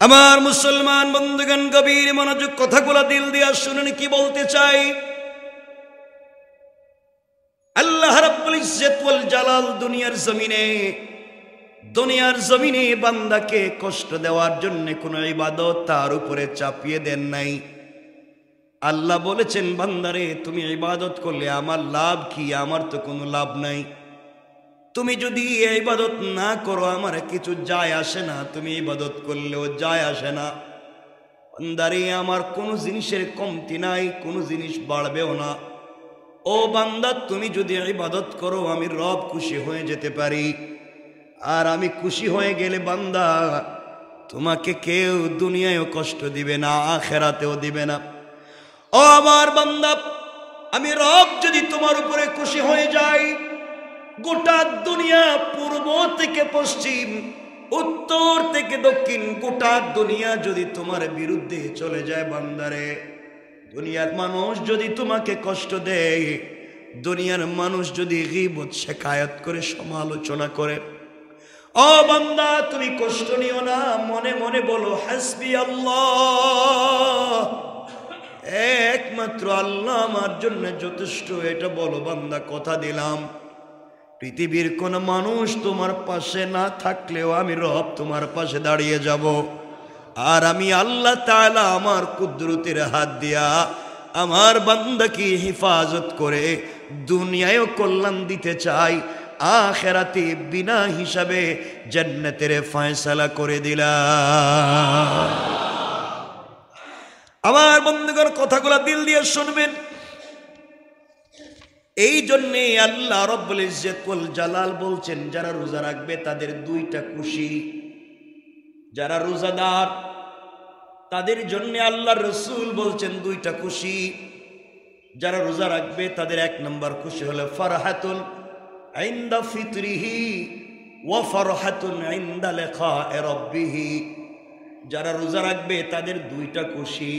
আমার মুসলমান বন্ধুগণ, গভীর মনোযোগ কথাগুলো দিল দিয়া শুনুন কি বলতে চাই। আল্লাহ রাব্বুল ইজ্জত ওয়াল জালাল দুনিয়ার জমিনে বান্দাকে কষ্ট দেওয়ার জন্য কোনো ইবাদত তার উপরে চাপিয়ে দেন নাই। আল্লাহ বলেছেন, বান্দারে তুমি ইবাদত করলে আমার লাভ কি? আমার তো কোনো লাভ নাই। তুমি যদি ইবাদত না করো আমার কিছু যায় আসে না, তুমি ইবাদত করলেও যায় আসে না। বান্দারে আমার কোনো জিনিসের কমতি নাই, কোনো জিনিস বাড়বেও না। ও বান্দা, তুমি যদি ইবাদত করো আমি রব খুশি হয়ে যেতে পারি। আর আমি খুশি হয়ে গেলে বান্দা তোমাকে কেউ দুনিয়ায়ও কষ্ট দিবে না, আখেরাতেও দিবে না। ও আমার বান্দা, আমি রব যদি তোমার উপরে খুশি হয়ে যাই, গোটা দুনিয়া পূর্ব থেকে পশ্চিম, উত্তর থেকে দক্ষিণ, গোটা দুনিয়া যদি তোমার বিরুদ্ধে চলে যায় বান্দারে, দুনিয়ার মানুষ যদি তোমাকে কষ্ট দেয়, দুনিয়ার মানুষ যদি গীবত শিকায়াত করে সমালোচনা করে, ও বান্দা তুমি কষ্ট নিও না, মনে মনে বলো হাসবি আল্লাহ, একমাত্র আল্লাহ আমার জন্য যথেষ্ট। এটা বলো বান্দা, কথা দিলাম পৃথিবীর কোন মানুষ তোমার পাশে না থাকলেও আমি রব তোমার পাশে দাঁড়িয়ে যাব। আর আমি আল্লাহ তাআলা আমার কুদরতের হাত দিয়া আমার বান্দাকে হেফাজত করে দুনিয়ায়ও কল্যাণ দিতে চাই, আখিরাতে বিনা হিসাবে জান্নাতের ফয়সালা করে দিলাম। আমার বন্ধুগণ, কথাগুলো দিল দিয়ে শুনবেন। এই জন্যে আল্লাহ রাব্বুল ইজ্জত ওয়াল জালাল বলছেন, যারা রোজা রাখবে তাদের দুইটা খুশি। যারা রোজাদার তাদের জন্য আল্লাহ রসুল বলছেন দুইটা খুশি। যারা রোজা রাখবে তাদের এক নম্বর খুশি হলো ফারহাতুন ইনদা ফিতরিহি ওয়া ফারহাতুন ইনদা লিকা'i রাব্বিহি। যারা রোজা রাখবে তাদের দুইটা খুশি।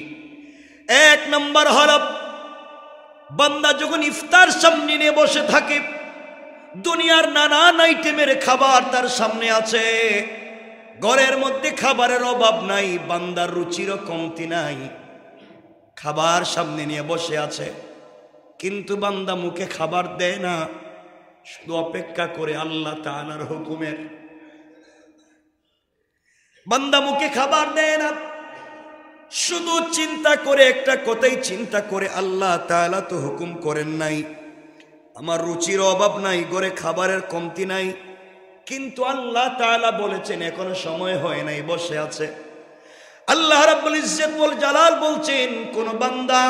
এক নম্বর হলো বান্দা যখন ইফতার সামনে নিয়ে বসে থাকে, দুনিয়ার নানান আইটেমের খাবার তার সামনে আছে, ঘরের মধ্যে খাবারের অভাব নাই, বান্দার রুচিরও কমতি নাই, খাবার সামনে নিয়ে বসে আছে, কিন্তু বান্দা মুখে খাবার দেয় না, শুধু অপেক্ষা করে আল্লাহ তাআলার হুকুমের। বান্দা মুখে খাবার দেয় না, শুধু চিন্তা করে, একটা কথাই চিন্তা করে, আল্লাহ তাআলা তো হুকুম করেন নাই, আমার রুচির অভাব নাই, ঘরে খাবারের কমতি নাই, কিন্তু আল্লাহ তাআলা বলেছেন এখনো সময় হয় নাই, বসে আছে। আল্লাহ রাব্বুল ইজ্জত ওয়াল জালাল বলছেন, কোন বান্দা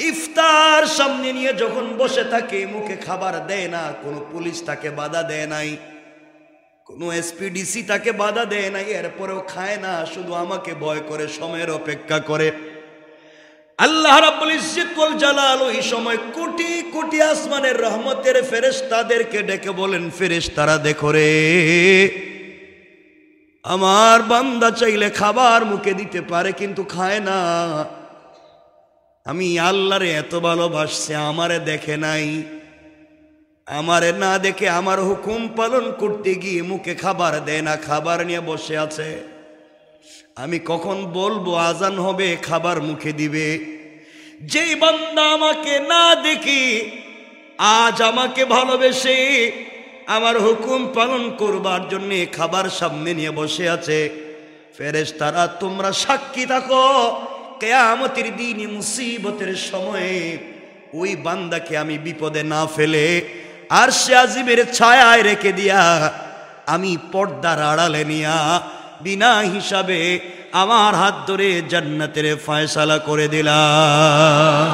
ইফতার সামনে নিয়ে যখন বসে থাকে, মুখে খাবার দেয় না, কোন পুলিশ তাকে বাধা দেয় নাই, কোনো এসপিডিসি তাকে বাধা দেয় নাই, এরপরেও খায় না, শুধু আমাকে ভয় করে, সময়ের অপেক্ষা করে, আল্লাহ রাব্বুল ইজ্জত ওয়াল জালাল ওই সময় কোটি কোটি আসমানের রহমতের ফেরেশতাদেরকে ডেকে বলেন, ফেরেশতারা দেখো রে, আমার বান্দা চাইলে খাবার মুখে দিতে পারে কিন্তু খায় না, আমি আল্লাহরে এত ভালোবাসছে, আমারে দেখে নাই, আমারে না দেখে আমার হুকুম পালন করতে গিয়ে মুখে খাবার দেয় না, খাবার নিয়ে বসে আছে, আমি কখন বলবো আজান হবে খাবার মুখে দিবে। যেই বান্দা আমাকে না দেখি আজ আমাকে ভালোবেসে আমার হুকুম পালন করবার জন্য খাবার সামনে নিয়ে বসে আছে, ফেরেশতারা তোমরা সাক্ষী থাকো, কিয়ামতের দিন মুসিবতের সময়ে ওই বান্দাকে আমি বিপদে না ফেলে আরশে আজিমের ছায়ায় রেখে দিয়া আমি পর্দার আড়ালে নিয়া বিনা হিসাবে আমার হাত ধরে জান্নাতের ফয়সালা করে দিলাম।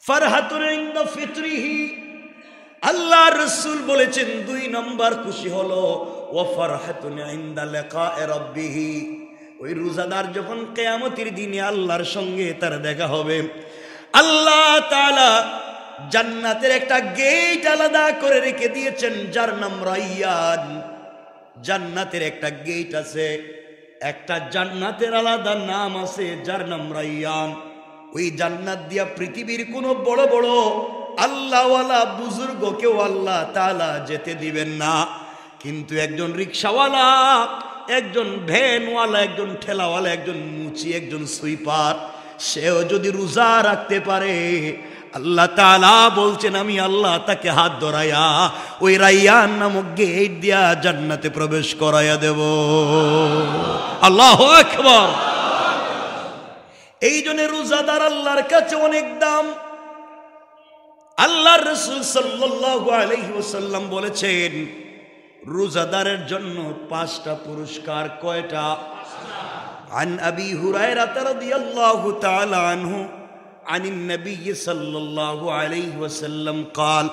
ফারহাতুন ইনদা ফিতরিহি, আল্লাহ রাসূল বলেছেন দুই নম্বর খুশি হলো ওয়া ফারহাতুন ইনদা লিকা'i রাব্বিহি। ওই রোজাদার যখন কিয়ামতের দিনে আল্লাহর সঙ্গে তার দেখা হবে, আল্লাহ তাআলা জান্নাতের একটা গেট আলাদা করে রেখে দিয়েছেন, যার নাম রায়্যান। জান্নাতের একটা গেট আছে, একটা জান্নাতের আলাদা নাম আছে, যার নাম রায়্যান। ওই জান্নাত দিয়া পৃথিবীর কোনো বড় বড় আল্লাহওয়ালা বুজুর্গ কেউ আল্লাহ তাআলা যেতে দিবেন না, কিন্তু একজন রিকশাওয়ালা একজন ভ্যানওয়ালা, একজন ঠেলাওয়ালা, একজন মুচি, একজন সুইপার, সেও যদি রোজা রাখতে পারে, আল্লাহ তাআলা বলছেন আমি আল্লাহ তাকে হাত ধরাইয়া ওই রাইয়ান নামক গেট দিয়া জান্নাতে প্রবেশ করাইয়া দেব। আল্লাহু আকবার। এই জন্য রোজাদার আল্লাহর কাছে অনেক দাম। আল্লাহর রাসূল সাল্লাল্লাহু আলাইহি ওয়াসাল্লাম বলেছেন রোজাদারের জন্য 5টা পুরস্কার। কয়টা? عن أبي هريرة رضي الله تعالى عنه عن النبي صلى الله عليه وسلم قال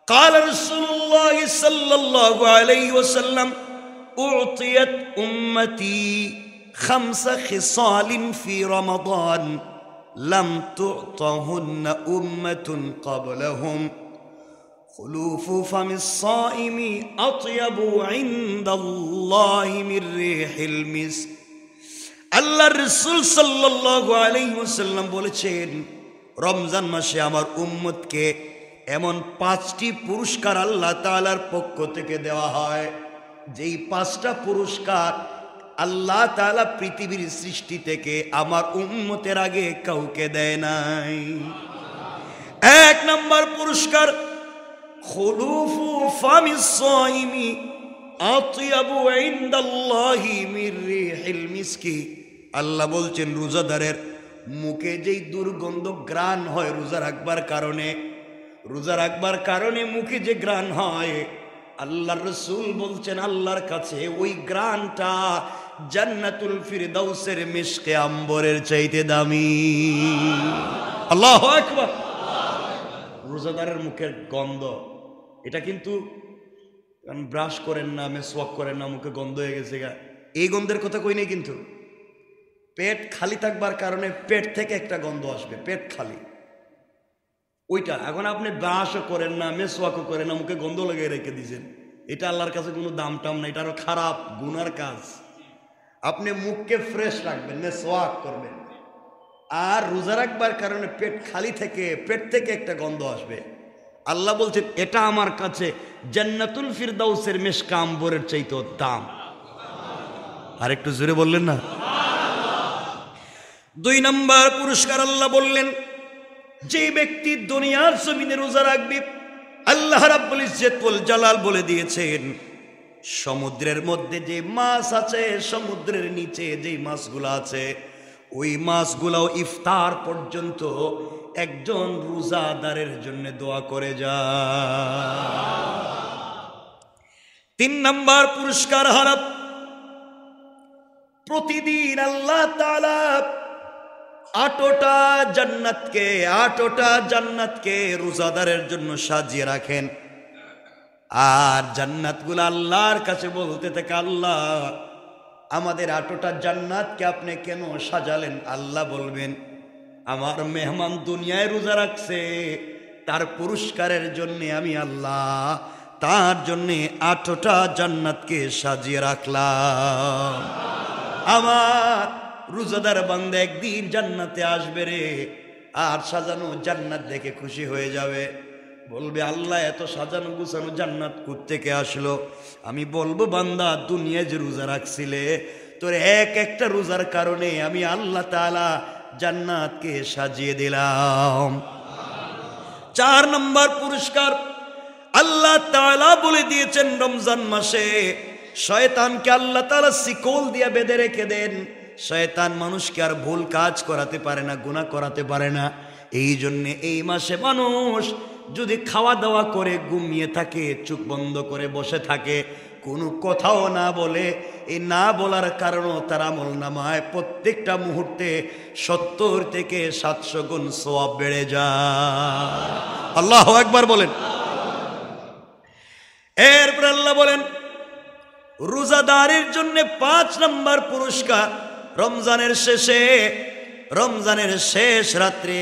قال رسول الله صلى الله عليه وسلم أعطيت أمتي 5 خصال في رمضان لم تعطهن أمة قبلهم خلوف فم الصائم أطيب عند الله من ريح المسك। আল্লাহর রাসূল সাল্লাল্লাহু আলাইহি ওয়াসাল্লাম বলেছেন রমজান মাসে আমার উম্মতকে এমন 5টি পুরস্কার আল্লাহ তাআলার পক্ষ থেকে দেওয়া হয়, যেই 5টা পুরস্কার আল্লাহ তাআলা পৃথিবীর সৃষ্টি থেকে আমার উম্মতের আগে কাউকে দেয় নাই। 1 নম্বর পুরস্কার খুলুফু ফামিস সাইমি আতিয়াবু ইনদাল্লাহি মির রিহিল মিসকি। আল্লাহ বলছেন রোজাদারের মুখে যেই দুর্গন্ধ গ্রাণ হয় রোজা রাখবার কারণে মুখে যে গ্রাণ হয়, আল্লাহর রাসূল বলছেন আল্লাহর কাছে ওই গ্রাণটা জান্নাতুল ফিরদাউসের মিশকে আম্বরের চাইতে দামি। আল্লাহু আকবার। রোজাদারের মুখের গন্ধ, এটা কিন্তু ব্রাশ করেন না, মেসওয়াক করেন না, মুখে গন্ধ হয়ে গেছে গা, এই গন্ধের কথা কই নেই। কিন্তু পেট খালি থাকবার কারণে পেট থেকে একটা গন্ধ আসবে, পেট খালি, ওইটা। এখন আপনি ব্রাশও করেন না, মেসওয়াকও করেন না, মুখে গন্ধ লাগিয়ে রেখে দিয়েছেন, এটা আল্লাহর কাছে কোনো দাম টাম না, এটা আরো খারাপ গুনার কাজ। আপনি মুখকে ফ্রেশ রাখবেন, মেসওয়াক করবেন, আর রোজা রাখবার কারণে পেট খালি থেকে পেট থেকে একটা গন্ধ আসবে। আল্লাহ বলছেন এটা আমার কাছে জান্নাতুল ফিরদাউসের মিশক আম্বরের চাইতে দাম। আর একটু জোরে বললেন না? 2 নম্বর পুরস্কার আল্লাহ বললেন যে ব্যক্তি দুনিয়ার জমিনে রোজা রাখবে, আল্লাহ রাব্বুল ইজ্জত ওয়াল জালাল বলে দিয়েছেন সমুদ্রের মধ্যে যে মাছ আছে, সমুদ্রের নিচে যে মাছগুলো আছে, ওই মাছগুলাও ইফতার পর্যন্ত একজন রোজাদারের জন্য দোয়া করে যায়। 3 নম্বর পুরস্কার হলো প্রতিদিন আল্লাহ তাআলা 8টা জান্নাতকে রোজাদারের জন্য সাজিয়ে রাখেন। আর জান্নাতগুলো আল্লাহর কাছে বলতে থাকে আল্লাহ আমাদের 8টা জান্নাতকে আপনি কেন সাজালেন? আল্লাহ বলবেন আমার মেহমান দুনিয়ায় রোজা রাখছে, তার পুরস্কারের জন্য আমি আল্লাহ তার জন্য 8টা জান্নাতকে সাজিয়ে রাখলাম। আমার রোজাদার বান্দা একদিন জান্নাতে আসবে রে, আর সাজানো জান্নাত দেখে খুশি হয়ে যাবে, বলবে আল্লাহ এত সাজানো গুছানো জান্নাত কোত্থেকে আসলো? আমি বলবো বান্দা দুনিয়ায় যে রোজা রাখছিলে, তোর একটা রোজার কারণে আমি আল্লাহ তাআলা জান্নাতকে সাজিয়ে দিলাম। 4 নম্বর পুরস্কার আল্লাহ তাআলা বলে দিয়েছেন রমজান মাসে শয়তানকে আল্লাহ তাআলা শিকল দিয়ে বেঁধে রেখে দেন। শয়তান মানুষকে আর ভুল কাজ করাতে পারে না, গুনাহ করাতে পারে না। এই জন্যে এই মাসে মানুষ যদি খাওয়া দাওয়া করে ঘুমিয়ে থাকে, চোখ বন্ধ করে বসে থাকে, কোনো কথাও না বলে, এই না বলার কারণেও তার আমলনামায় প্রত্যেকটা মুহূর্তে 70 থেকে 700 গুণ সওয়াব বেড়ে যায়। আল্লাহু আকবার বলেন। এরপর আল্লাহ বলেন রোজাদারের জন্য 5 নম্বর পুরস্কার রমজানের শেষ রাত্রে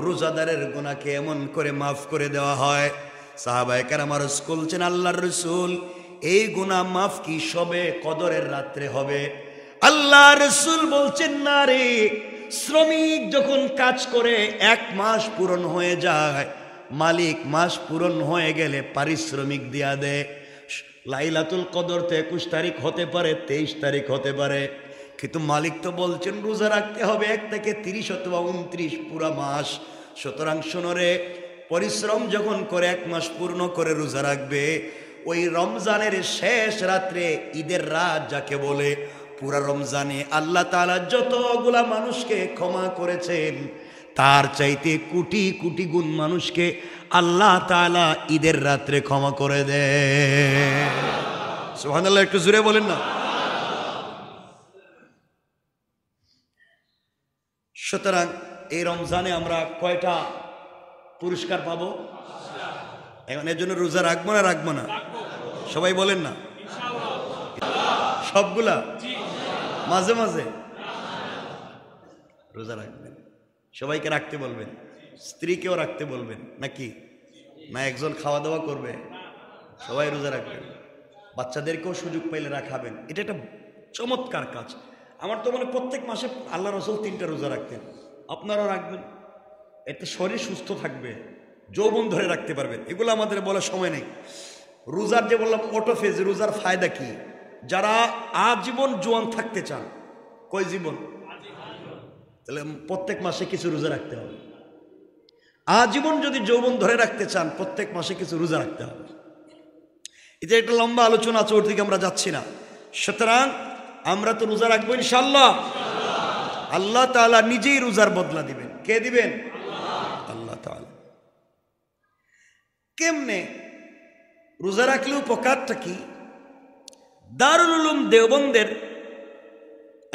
রোজাদারের গুনাহকে এমন করে মাফ করে দেওয়া হয়। সাহাবায়ে কেরাম আরজ করছেন আল্লাহর রাসূল এই গুনাহ মাফ কি সবে কদরের রাত্রে হবে? আল্লাহর রাসূল বলছেন না রে, শ্রমিক যখন কাজ করে 1 মাস পূরণ হয়ে যায়, মালিক মাস পূরণ হয়ে গেলে পারিশ্রমিক দিয়া দেয়। লাইলাতুল কদর তো 21 তারিখ হতে পারে, 23 তারিখ হতে পারে, কিন্তু মালিক তো বলছেন রোজা রাখতে হবে 1 থেকে 30 অথবা 29 পুরা মাস। সুতরাং শোনরে, পরিশ্রম যখন করে 1 মাস পূর্ণ করে রোজা রাখবে, ওই রমজানের শেষ রাত্রে, ঈদের রাত যাকে বলে, পুরা রমজানে আল্লাহ তাআলা যতগুলা মানুষকে ক্ষমা করেছেন, তার চাইতে কোটি কোটি গুণ মানুষকে আল্লাহ তাআলা ঈদের রাত্রে ক্ষমা করে দেয়। সুবহানাল্লাহ, একটু জোরে বলেন না। সুতরাং এই রমজানে আমরা কয়টা পুরস্কার পাবো? এখন এর জন্য রোজা রাখবো না রাখবো না? সবাই বলেন না। সবগুলা মাঝে মাঝে রোজা রাখবেন। সবাইকে রাখতে বলবেন, স্ত্রীকেও রাখতে বলবেন নাকি? না একজন খাওয়া দাওয়া করবে? সবাই রোজা রাখবেন, বাচ্চাদেরকেও সুযোগ পাইলে রাখাবেন। এটা একটা চমৎকার কাজ। আমার তো মানে প্রত্যেক মাসে আল্লাহ রাসূল 3টা রোজা রাখতেন, আপনারাও রাখবেন। এতে শরীর সুস্থ থাকবে, যৌবন ধরে রাখতে পারবেন। এগুলো আমাদের বলার সময় নেই। রোজার যে বললাম অটোফেজ, রোজার ফায়দা কি? যারা আজীবন জোয়ান থাকতে চান, কয় জীবন, তাহলে প্রত্যেক মাসে কিছু রোজা রাখতে হবে। আজীবন যদি যৌবন ধরে রাখতে চান, প্রত্যেক মাসে কিছু রোজা রাখতে হবে। এটা একটা লম্বা আলোচনা আছে, ওর দিকে আমরা যাচ্ছি না। সুতরাং আমরা তো রোজা রাখবো ইনশাআল্লাহ। আল্লাহ তাআলা নিজেই রোজার বদলা দিবেন। কে দিবেন? আল্লাহ তাআলা। কেমনে রোজা রাখলে উপকারটা কি? দারুল উলুম দেওবন্দের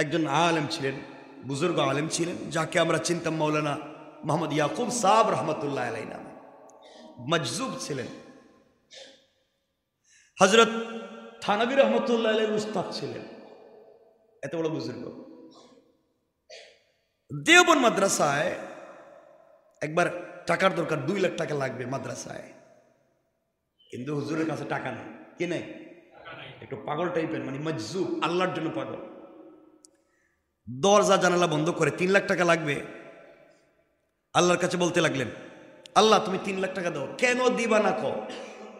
একজন আলেম ছিলেন, বুজুর্গ আলেম ছিলেন, যাকে আমরা চিনতাম মাওলানা মোহাম্মদ ইয়াকুব সাহেব রহমতুল্লাহ আলাইহি নামে। মজজুব ছিলেন। হযরত থানবী রহমতুল্লাহ আলাইহির উস্তাদ ছিলেন। এত বড় বুজুর্গ। দেওবন্দ মাদ্রাসায় একবার টাকার দরকার, 2 লাখ টাকা লাগবে মাদ্রাসায়, কিন্তু হুজুরের কাছে টাকা নেই। কি নেই? একটু পাগল টাইপের, মানে মজজুব, আল্লাহর জন্য পাগল। দরজা জানালা বন্ধ করে 3 লাখ টাকা লাগবে। আল্লাহর কাছে বলতে লাগলেন, আল্লাহ তুমি 3 লাখ টাকা দাও। কেন দিবা না কও?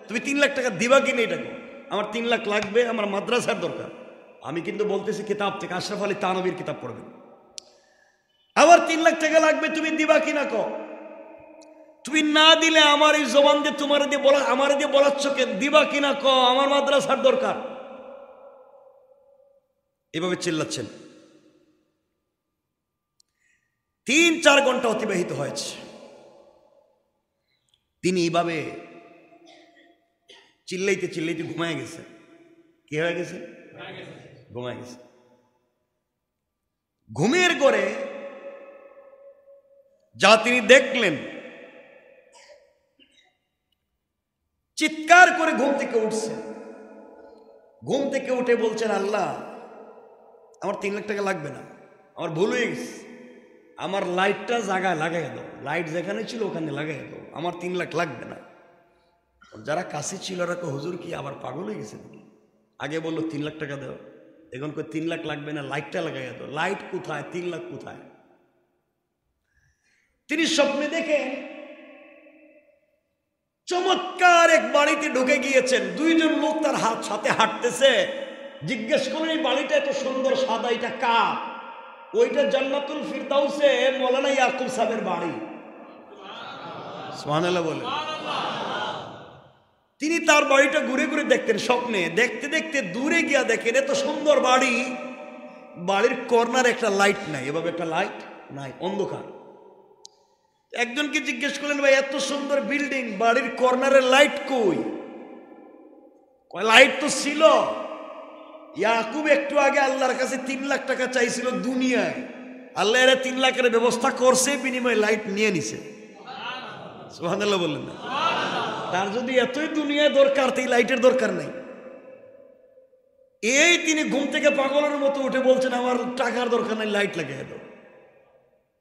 তুমি 3 লাখ টাকা দিবা কি না এটা কও। আমার 3 লাখ লাগবে, আমার মাদ্রাসার দরকার। আমি কিন্তু বলতেছি কিতাব থেকে, আশরাফ আলী থানবীর কিতাব পড়বেন। আমার 3 লাখ টাকা লাগবে, তুমি দিবা কি না কও। তুমি না দিলে আমার এই জবান দিয়ে তোমার দিয়ে বলা, আমার দিয়ে বলাচ্ছ কে? দিবা কি না কও, আমার মাদ্রাসার দরকার। এভাবে চিল্লাচ্ছেন। 3-4 ঘন্টা অতিবাহিত হয়েছে। তিনি এইভাবে চিল্লাইতে চিল্লাইতে ঘুমায় গেছে। কি হয়ে গেছে? ঘুমায় গেছে। ঘুমের ঘরে যা তিনি দেখলেন, চিৎকার করে ঘুম থেকে উঠছেন। ঘুম থেকে উঠে বলছেন, আল্লাহ আমার 3 লাখ টাকা লাগবে না, আমার ভুল হয়ে গেছে, আমার লাইটটা জায়গায় লাগাই দাও, লাইট যেখানে ছিল ওখানে লাগাই দাও, আমার 3 লাখ লাগবে না। যারা কাছে ছিল ওরা হুজুর কি আবার পাগল হয়ে গেছে নাকি? আগে বললো 3 লাখ টাকা দাও, এখন 3 লাখ লাগবে না, লাইটটা লাগাই দাও। লাইট কোথায়? 3 লাখ কোথায়? তিনি স্বপ্নে দেখেন চমৎকার এক বাড়িতে ঢুকে গিয়েছেন। 2 জন লোক তার সাথে হাঁটতেছে। জিজ্ঞেস করলেন, এই বাড়িটা এত সুন্দর সাদা, এটা কার? ওইটা জান্নাতুল ফিরদাউসে মাওলানা ইয়াকুব সাহেবের বাড়ি। সুবহানাল্লাহ বলে। তিনি তার বাড়িটা ঘুরে ঘুরে দেখতেন স্বপ্নে। দেখতে দেখতে দূরে গিয়া দেখেন এত সুন্দর বাড়ি, বাড়ির কর্নার একটা লাইট নাই, এভাবে একটা লাইট নাই, অন্ধকার। একজনকে জিজ্ঞেস করলেন, ভাই এত সুন্দর বিল্ডিং, বাড়ির কর্নারের লাইট কই? লাইট তো ছিল। ইয়াকুব একটু আগে আল্লাহর কাছে 3 লাখ টাকা চাইছিল দুনিয়ায়, আল্লাহ এরা 3 লাখের ব্যবস্থা করছে, বিনিময়ে লাইট নিয়ে নিছে। সুবহানাল্লাহ বললেন না? তার যদি এতই দুনিয়ায় দরকার, তাই লাইটের দরকার নাই। এই তিনি ঘুম থেকে পাগলের মতো উঠে বলছেন, আমার টাকার দরকার নাই, লাইট লাগিয়ে দাও।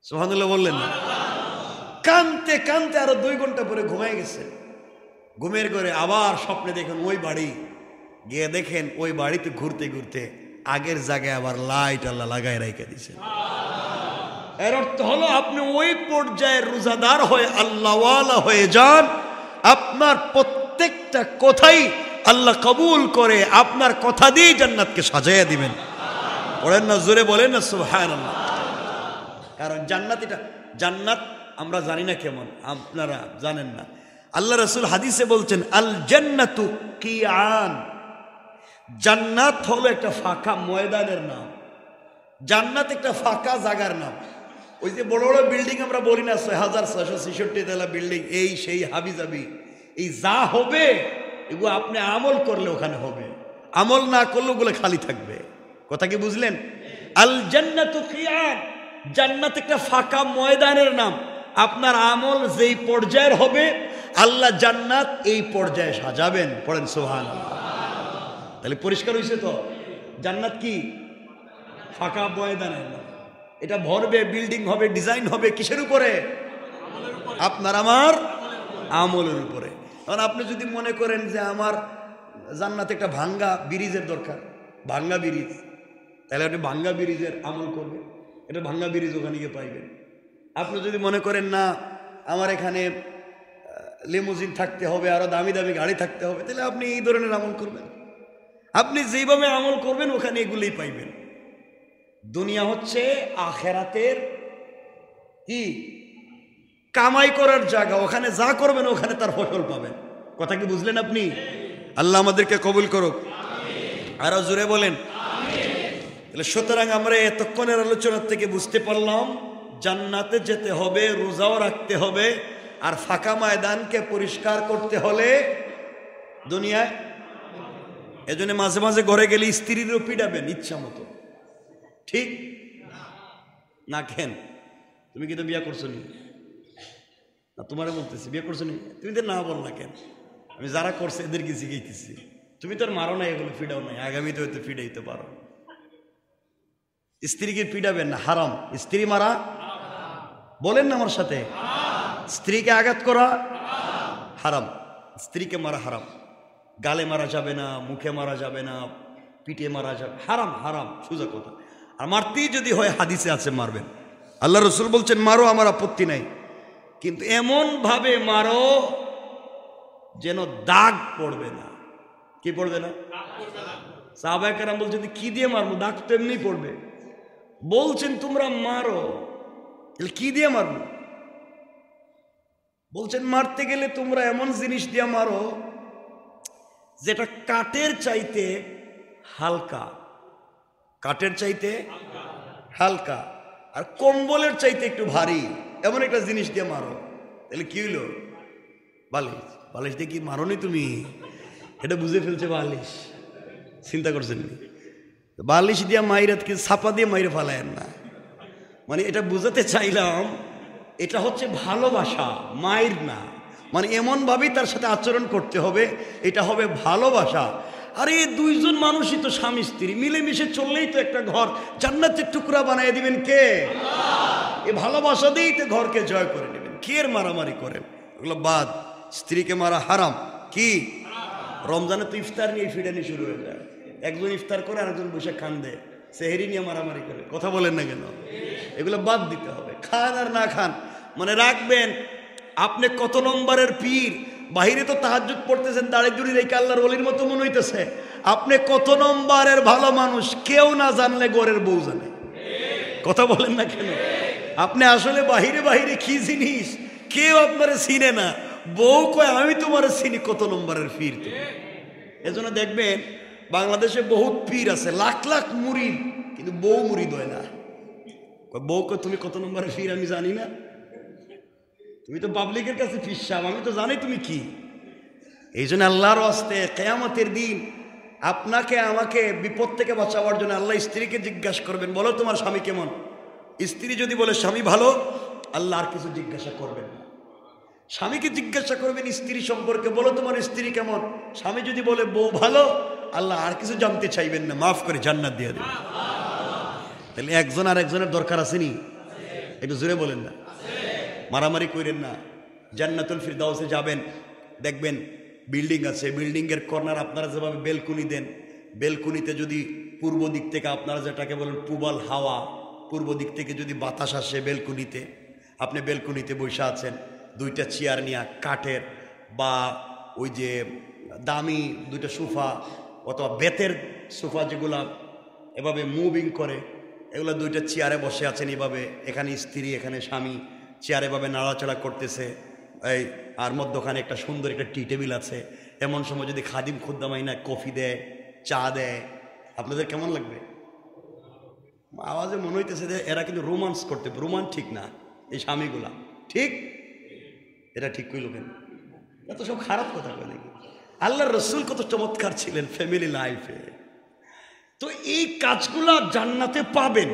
সুবহানাল্লাহ বললেন না? কানতে কানতে আরো 2 ঘন্টা পরে ঘুমায় গেছে। ঘুমের ঘরে আবার স্বপ্নে দেখেন ওই বাড়ি। গিয়ে দেখেন ওই বাড়িতে ঘুরতে ঘুরতে আগের জায়গায় আবার লাইট আল্লাহ লাগায় রেখে দিয়েছে। এর অর্থ হলো আপনি ওই পর্যায়ে রোজাদার হয়ে আল্লাহওয়ালা হয়ে যান, আপনার প্রত্যেকটা কথাই আল্লাহ কবুল করে আপনার কথা দিয়ে জান্নাতকে সাজাইয়া দিবেন। বলেন না, জোরে বলেন না সুবহানাল্লাহ। কারণ জান্নাত আমরা জানি না কেমন, আপনারা জানেন না। আল্লাহ রাসূল হাদিসে বলছেন আল জান্নাতু কিয়ান, জান্নাত হলো একটা ফাঁকা ময়দানের নাম। জান্নাত একটা ফাঁকা জায়গার নাম। ওই যে বড় বড় বিল্ডিং আমরা বলি না ৬৬৬৬ তলা বিল্ডিং, এই সেই হাবিজাবি, এই যা হবে এগুলো আপনি আমল করলে ওখানে হবে, আমল না করলে ওগুলো খালি থাকবে। কথা কি বুঝলেন? আল জান্নাতু কিয়ান, জান্নাত একটা ফাঁকা ময়দানের নাম। আপনার আমল যেই পর্যায়ের হবে আল্লাহ জান্নাত এই পর্যায়ে সাজাবেন। পড়েন সুবহানাল্লাহ। তাহলে পরিষ্কার হয়েছে তো, জান্নাত কি ফাঁকা ময়দানের নাম। এটা ভরবে, বিল্ডিং হবে, ডিজাইন হবে কিসের উপরে? আপনার আমার আমলের উপরে। কারণ আপনি যদি মনে করেন যে আমার জান্নাতে একটা ভাঙ্গা ব্রিজের দরকার, ভাঙ্গা ব্রিজ, তাহলে আপনি ভাঙ্গা ব্রিজের আমল করবেন, এটা ভাঙ্গা ব্রিজ ওখানে গিয়ে পাইবেন। আপনি যদি মনে করেন না আমার এখানে লিমুজিন থাকতে হবে, আরো দামি দামি গাড়ি থাকতে হবে, তাহলে আপনি এই ধরনের আমল করবেন। আপনি যেভাবে আমল করবেন ওখানে এগুলোই পাইবেন। দুনিয়া হচ্ছে আখেরাতের কি কামাই করার জায়গা, ওখানে যা করবেন ওখানে তার ফসল পাবেন। কথা কি বুঝলেন আপনি? আল্লাহ আমাদেরকে কবুল করুক, আরো জোরে বলেন। তাহলে সুতরাং আমরা এতক্ষণের আলোচনার থেকে বুঝতে পারলাম জান্নাতে যেতে হবে, রোজাও রাখতে হবে, আর ফাঁকা ময়দানকে পরিষ্কার করতে হলে দুনিয়ায়, এজন্য মাঝে মাঝে ঘরে গেলে স্ত্রীরও পিডাবেন ইচ্ছা মতো, ঠিক না? কেন তুমি কি তো বিয়ে করছো নি? না তোমারে বলতেছি, বিয়ে করছো নি? তুমি তো না বল না কেন? আমি যারা করছে এদেরকে শিখাইতেছি। তুমি তো আর মারো না, এগুলো ফিডাও নাই, আগামীতে হয়তো ফিডাইতে পারো। স্ত্রীকে পিডাবেন না, হারাম। স্ত্রী মারা, বলেন না আমার সাথে, স্ত্রীকে আঘাত করা হারাম, স্ত্রীকে মারা হারাম। গালে মারা যাবে না, মুখে মারা যাবে না, পিঠে মারা যাবে, হারাম হারাম, সোজা কথা। আর মারতেই যদি হয় হাদিসে আছে মারবেন। আল্লাহ রসুল বলছেন মারো, আমার আপত্তি নাই, কিন্তু এমন ভাবে মারো যেন দাগ পড়বে না। কি পড়বে না? সাহাবায়ে কেরাম বলছেন কি দিয়ে মারবো, দাগ তো এমনি পড়বে। বলছেন তোমরা মারো, কি দিয়ে মারবো? বলছেন মারতে গেলে তোমরা এমন জিনিস দিয়ে মারো যেটা কাঠের চাইতে হালকা, কাঠের চাইতে হালকা, আর কম্বলের চাইতে একটু ভারী, এমন একটা জিনিস দিয়ে মারো। তাহলে কি হইলো? বালিশ। বালিশ দিয়ে কি মারো নি তুমি? এটা বুঝে ফেলছে বালিশ, চিন্তা করছেন নি? বালিশ দিয়ে মাইরাত কি ছাপা দিয়ে মাইরে ফেলায়েন না। মানে এটা বুঝাতে চাইলাম এটা হচ্ছে ভালোবাসা, মায়ের না। মানে এমন ভাবেই তার সাথে আচরণ করতে হবে, এটা হবে ভালোবাসা। আরে দুইজন মানুষই তো স্বামী স্ত্রী, মিলেমিশে চললেই তো একটা ঘর জান্নাতের টুকরা বানিয়ে দিবেন কে? এই ভালোবাসা দিয়েই তো ঘরকে জয় করে নেবেন। কে এর মারামারি করেন? ওগুলো বাদ। স্ত্রীকে মারা হারাম। কি? রমজানে তো ইফতার নিয়ে ফিডানি শুরু হয়ে যায়, একজন ইফতার করে আরেকজন বসে খান দেয়, সেহেরি নিয়ে মারামারি করে। কথা বলেন না কেন? এগুলো বাদ দিতে হবে। খান আর না খান মানে রাখবেন আপনি কত নম্বরের পীর। বাহিরে তো তাহাজ্জুদ পড়তেছেন, দাড়ি জুড়ি রেখে আল্লাহর ওলির মতো মনে হইতেছে। আপনি কত নম্বরের ভালো মানুষ কেউ না জানলে ঘরের বউ জানে। কথা বলেন না কেন? আপনি আসলে বাহিরে বাহিরে কি জিনিস কেউ আপনারে চিনে না, বউ কয় আমি তোমার চিনি, কত নম্বরের পীর তুমি। এজন্য দেখবেন বাংলাদেশে বহুত পীর আছে, লাখ লাখ মুরিদ, কিন্তু বউ মুরিদ হয় না। বউ কয় তুমি কত নম্বরের পীর আমি জানি না, তুমি তো পাবলিকের কাছে ফিসাব, আমি তো জানি তুমি কি। এই জন্য আল্লাহর ওয়াস্তে কিয়ামতের দিন আপনাকে আমাকে বিপদ থেকে বাঁচাবার জন্য আল্লাহ স্ত্রীকে জিজ্ঞাসা করবেন, বলো তোমার স্বামী কেমন? স্ত্রী যদি বলে স্বামী ভালো, আল্লাহ আর কিছু জিজ্ঞাসা করবেন না। স্বামীকে জিজ্ঞাসা করবেন স্ত্রী সম্পর্কে, বলো তোমার স্ত্রী কেমন? স্বামী যদি বলে বউ ভালো, আল্লাহ আর কিছু জানতে চাইবেন না, মাফ করে জান্নাত দিয়ে দেবেন। তাহলে একজন আর একজনের দরকার আসেনি? একটু জোরে বলেন না, মারামারি করেন না। জান্নাতুল ফিরদাউসে যাবেন, দেখবেন বিল্ডিং আছে, বিল্ডিংয়ের কর্নার আপনারা যেভাবে বেলকুনি দেন, বেলকুনিতে যদি পূর্ব দিক থেকে আপনারা যেটাকে বলেন পূবাল হাওয়া, পূর্ব দিক থেকে যদি বাতাস আসে বেলকুনিতে, আপনি বেলকুনিতে বসে আছেন, দুইটা চেয়ার নিয়ে কাঠের বা ওই যে দামি দুইটা সোফা অথবা বেতের সোফা যেগুলা এভাবে মুভিং করে, এগুলো দুইটা চেয়ারে বসে আছেন এভাবে, এখানে স্ত্রী এখানে স্বামী চেয়ারে এভাবে নাড়াচাড়া করতেছে, এই আর মধ্যখানে একটা সুন্দর একটা টি টেবিল আছে। এমন সময় যদি খাদিম খুদ্দামাইনা কফি দেয়, চা দেয়, আপনাদের কেমন লাগবে? আওয়াজে মনে হইতেছে যে এরা কিন্তু রোমান্স করতে, রোমান্টিক না এই স্বামীগুলা, ঠিক? এটা ঠিক কইল কেন? এত সব খারাপ কথা কয় নাকি? আল্লাহর রসুল কত চমৎকার ছিলেন ফ্যামিলি লাইফে। তো এই কাজগুলা জান্নাতে পাবেন,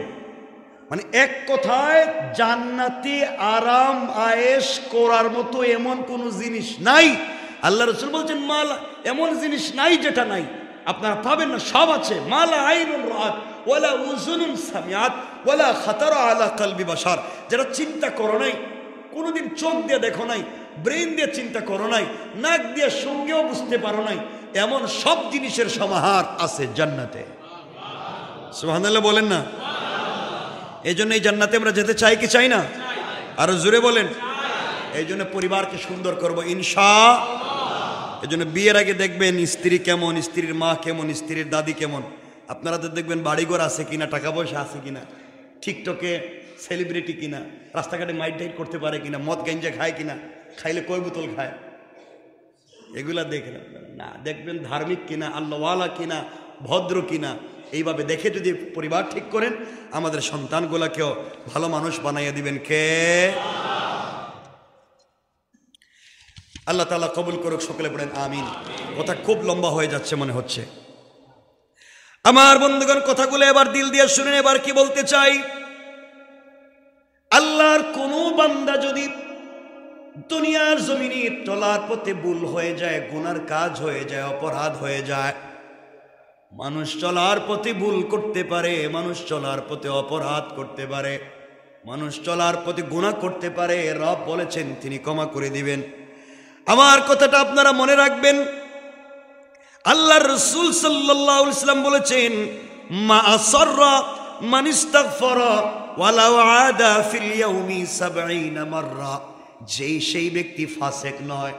মানে এক কথায় জান্নাতে আরাম আয়েশ করার মতো এমন কোনো জিনিস নাই। আল্লাহ রসুল বলছেন মালা, এমন জিনিস নাই যেটা নাই, আপনারা পাবেন না, সব আছে। মালা আইনুন রাআত ওয়ালা উযুনুন সামিআত ওয়ালা খাতারা আলা কলবি বাশার, যেটা চিন্তা করো নাই, কোনোদিন চোখ দিয়ে দেখো নাই, ব্রেন দিয়ে চিন্তা করো নাই, নাক দিয়ে সঙ্গেও বুঝতে পারো নাই, এমন সব জিনিসের সমাহার আছে জান্নাতে। সুবহানাল্লাহ বলেন না? এই জন্য এই জান্নাতে আমরা যেতে চাই কি চাই না? আরো জোরে বলেন। এই জন্য পরিবারকে সুন্দর করবো ইনশাআল্লাহ। এই জন্য বিয়ের আগে দেখবেন স্ত্রী কেমন, স্ত্রীর মা কেমন, স্ত্রীর দাদি কেমন। আপনারা তো দেখবেন বাড়িঘর আছে কিনা, টাকা পয়সা আছে কিনা, টিকটকে সেলিব্রিটি কিনা, রাস্তাঘাটে মাইট ডাইট করতে পারে কিনা, মদ গাঞ্জা খায় কিনা, খাইলে কয় বোতল খায়, এগুলা দেখলেন না। দেখবেন ধার্মিক কিনা, আল্লাহওয়ালা কিনা, ভদ্র কিনা। এইভাবে দেখে যদি পরিবার ঠিক করেন, আমাদের সন্তানগুলাকেও ভালো মানুষ বানাইয়া দিবেন কে? আল্লাহ তাআলা কবুল করুক, সকলে পড়েন আমিন। কথা খুব লম্বা হয়ে যাচ্ছে মনে হচ্ছে। আমার বন্ধুগণ, কথাগুলো এবার দিল দিয়ে শুনেন। এবার কি বলতে চাই, আল্লাহর কোন বান্দা যদি দুনিয়ার জমিনে চলার পথে ভুল হয়ে যায়, গুনার কাজ হয়ে যায়, অপরাধ হয়ে যায়, মানুষ চলার পথে ভুল করতে পারে, মানুষ চলার পথে অপরাধ করতে পারে, মানুষ চলার পথে গুনাহ করতে পারে, রব বলেছেন তিনি ক্ষমা করে দিবেন। আমার কথাটা আপনারা মনে রাখবেন। আল্লাহর রাসূল সাল্লাল্লাহু আলাইহি ওয়াসাল্লাম বলেছেন, মা আসররা মান ইস্তাগফারা ওয়ালাউ আদা ফিল ইয়াউমি 70 মাররা। সেই ব্যক্তি ফাসেক নয়।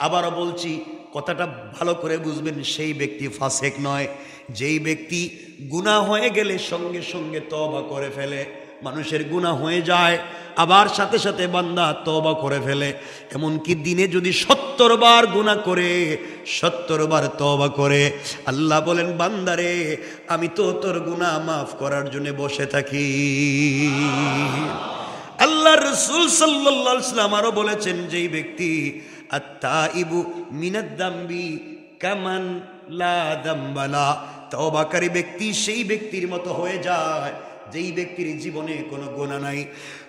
আবারও বলছি, কথাটা ভালো করে বুঝবেন, সেই ব্যক্তি ফাসেক নয় যেই ব্যক্তি গুনাহ হয়ে গেলে সঙ্গে সঙ্গে তওবা করে ফেলে। মানুষের গুনাহ হয়ে যায়, আবার সাথে সাথে বান্দা তওবা করে ফেলে। এমনকি দিনে যদি 70 বার গুনাহ করে, 70 বার তওবা করে, আল্লাহ বলেন বান্দারে আমি তো তোর গুনাহ মাফ করার জন্য বসে থাকি। আল্লাহ রাসূল সাল্লাল্লাহু আলাইহি ওয়াসাল্লাম আরো বলেছেন, যেই ব্যক্তি আত-তাইবু মিনাদ দামবি কামান লা দামবালা, তওবাকারী ব্যক্তি সেই ব্যক্তির মতো হয়ে যায় যেই ব্যক্তির জীবনে কোনো গুনাহ নাই।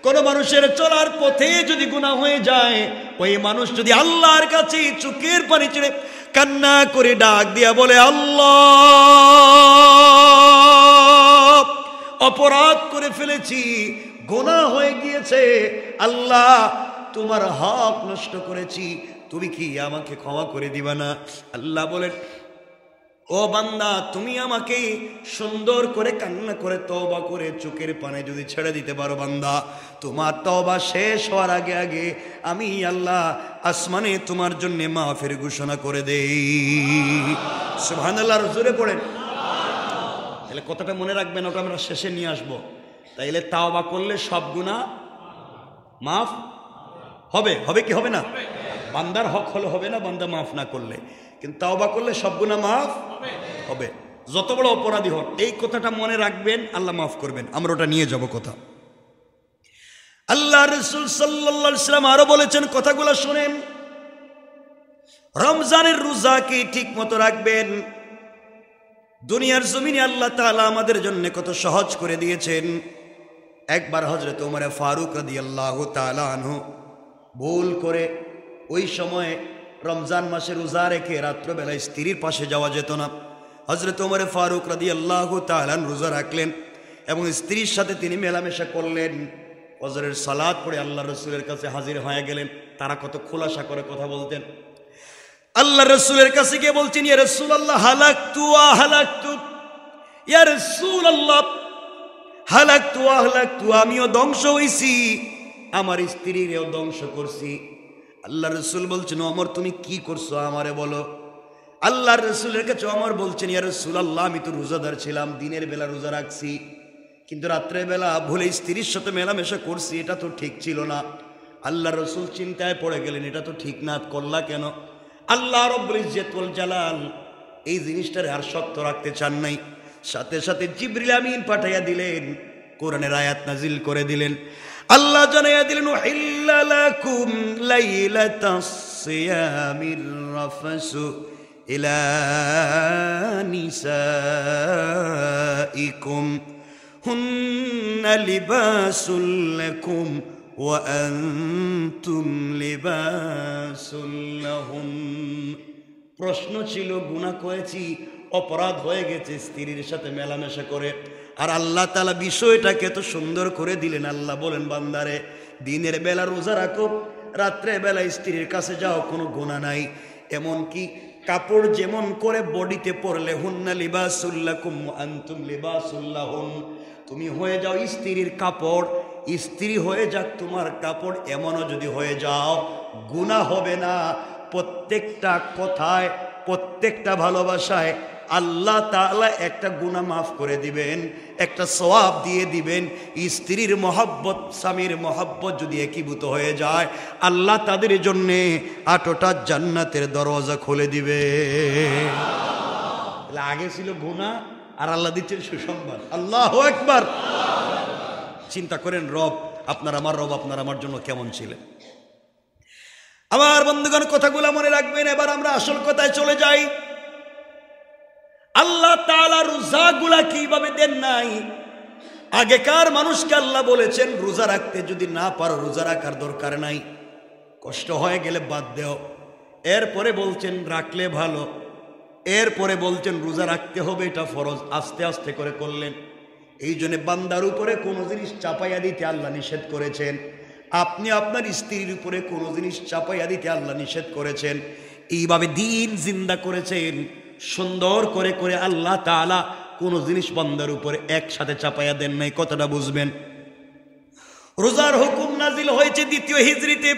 কোন মানুষের চলার পথে যদি গুনাহ হয়ে যায়, ওই মানুষ যদি আল্লাহর কাছে চোখের পানি ছেড়ে কান্না করে ডাক দিয়া বলে, আল্লাহ অপরাধ করে ফেলেছি, গুনাহ হয়ে গিয়েছে, আল্লাহ তোমার হক নষ্ট করেছি, তুমি কি আমাকে ক্ষমা করে দিবা না? আল্লাহ বলেন, ও বান্দা তুমি আমাকে সুন্দর করে কান্না করে তওবা করে চোখের পানি যদি ছেড়ে দিতে পারো বান্দা, তোমার তওবা শেষ হওয়ার আগে আগে আমি আল্লাহ আসমানে তোমার জন্য মাফের ঘোষণা করে দেই। সুবহানাল্লাহ, জোরে পড়েন। তাহলে কথাটা মনে রাখবেন, ওটা আমরা শেষে নিয়ে আসবো। তাইলে তওবা করলে সব গুনাহ মাফ হবে, হবে কি হবে না? বান্দার হক হলে হবে না, বান্দা মাফ না করলে, কিন্তু তওবা করলে সব গুনাহ মাফ হবে, যত বড় অপরাধী হন। এই কথাটা মনে রাখবেন, আল্লাহ মাফ করবেন। আমরা ওটা নিয়ে যাব কথা। আল্লাহ রাসূল সাল্লাল্লাহু আলাইহি ওয়াসাল্লাম আরো বলেছেন, কথাগুলো শুনেন, রমজানের রোজাকে ঠিক মতো রাখবেন। দুনিয়ার জমিনে আল্লাহ তাআলা আমাদের জন্য কত সহজ করে দিয়েছেন। একবার হযরত ওমর ফারুক রাদিয়াল্লাহু তাআলা আনহু ভুল করে, ওই সময় রমজান মাসে রোজা রেখে রাত্রবেলায় স্ত্রীর পাশে যাওয়া যেত না। হযরত ওমর ফারুক রাদিয়াল্লাহু তাআলা রোজা রাখলেন এবং স্ত্রীর সাথে তিনি মেলামেশা করলেন। ফজরের সালাত পড়ে আল্লাহ রসুলের কাছে হাজির হয়ে গেলেন। তারা কত খোলাসা করে কথা বলতেন। আল্লাহ রসুলের কাছে গিয়ে বলছেন, ইয়া রাসূলুল্লাহ হালাকতু ওয়া হালাকতু, ইয়া রাসূলুল্লাহ হালাকতু ওয়া হালাকতু, আমিও ধ্বংস হইছি, আমার স্ত্রীরও ধ্বংস করছি। আল্লাহ রসুল বলছেন, ওমর তুমি কি করছো আমারে বলো। আল্লাহর রাসূলের কাছে ওমর বলছেন, ইয়া রাসূলুল্লাহ, আমি তো রোজাদার ছিলাম, দিনের বেলা রোজা রাখছি, কিন্তু রাত্রের বেলা ভুলে স্ত্রীর সাথে মেলামেশা করছি, এটা তো ঠিক ছিল না। আল্লাহর রাসূল চিন্তায় পড়ে গেলেন, এটা তো ঠিক না, করলা কেন? আল্লাহ রাব্বুল ইজ্জত ওয়াল জালাল এই জিনিসটারে আর শক্ত রাখতে চান নাই। সাথে সাথে জিবরিল আমিন পাঠাইয়া দিলেন, কোরআনের আয়াত নাজিল করে দিলেন। আল্লাহ জানাইয়া দিলেন, উহিল্লা লাকুম লাইলাতাস সিয়ামির রাফাসু ইলা নিসাইকুম হুন্না লিবাসুল লাকুম ওয়া আনতুম লিবাসুল লাহুম। প্রশ্ন ছিল, গুনাহ করেছি, অপরাধ হয়ে গেছে স্ত্রীর সাথে মেলামেশা করে, আর আল্লাহ তাআলা বিষয়টাকে এত সুন্দর করে দিলেন। আল্লাহ বলেন, বান্দারে দিনের বেলা রোজা রাখো, রাত্রে বেলা স্ত্রীর কাছে যাও, কোনো গুনাহ নাই। এমনকি কাপড় যেমন করে বডিতে পরলে, হুন্না লিবাসুল লাকুম ওয়া আনতুম লিবাসুল লাহুম, তুমি হয়ে যাও স্ত্রীর কাপড়, স্ত্রী হয়ে যাক তোমার কাপড়, এমনও যদি হয়ে যাও গুনাহ হবে না। প্রত্যেকটা কথায়, প্রত্যেকটা ভালোবাসায় আল্লাহ তাআলা একটা গুনাহ মাফ করে দিবেন, একটা সওয়াব দিয়ে দিবেন। স্ত্রীর মহব্বত, স্বামীর মহব্বত যদি একীভূত হয়ে যায়, আল্লাহ তাদের জন্যে 8টা জান্নাতের দরওয়াজা খুলে দিবে। আগে ছিল গুনাহ, আর আল্লাহ দিচ্ছেন সুসংবাদ। আল্লাহু আকবার। চিন্তা করেন, রব আপনার আমার রব আপনার আমার জন্য কেমন ছিলেন। আমার বন্ধুগণ, কথাগুলো মনে রাখবেন। এবার আমরা আসল কথায় চলে যাই। আল্লাহ তাআলা রোজাগুলা কিভাবে দেন নাই? আগেকার মানুষকে আল্লাহ বলেছেন, রোজা রাখতে যদি না পারো রোজা রাখার দরকার নাই, কষ্ট হয়ে গেলে বাদ দেও। এরপরে বলছেন রাখলে ভালো, এরপরে বলছেন রোজা রাখতে হবে, এটা ফরজ। আস্তে আস্তে করে করলেন। এই জন্য বান্দার উপরে কোনো জিনিস চাপাইয়া দিতে আল্লাহ নিষেধ করেছেন। আপনি আপনার স্ত্রীর উপরে কোনো জিনিস চাপাইয়া দিতে আল্লাহ নিষেধ করেছেন। এইভাবে দিন জিন্দা করেছেন সুন্দর করে করে। আল্লাহ তাআলা কোনো জিনিস বান্দার উপরে একসাথে চাপাইয়া দেন নাই। কথাটা বুঝবেন। রোজার হুকুম নাজিল হয়েছে 2য় হিজরিতে।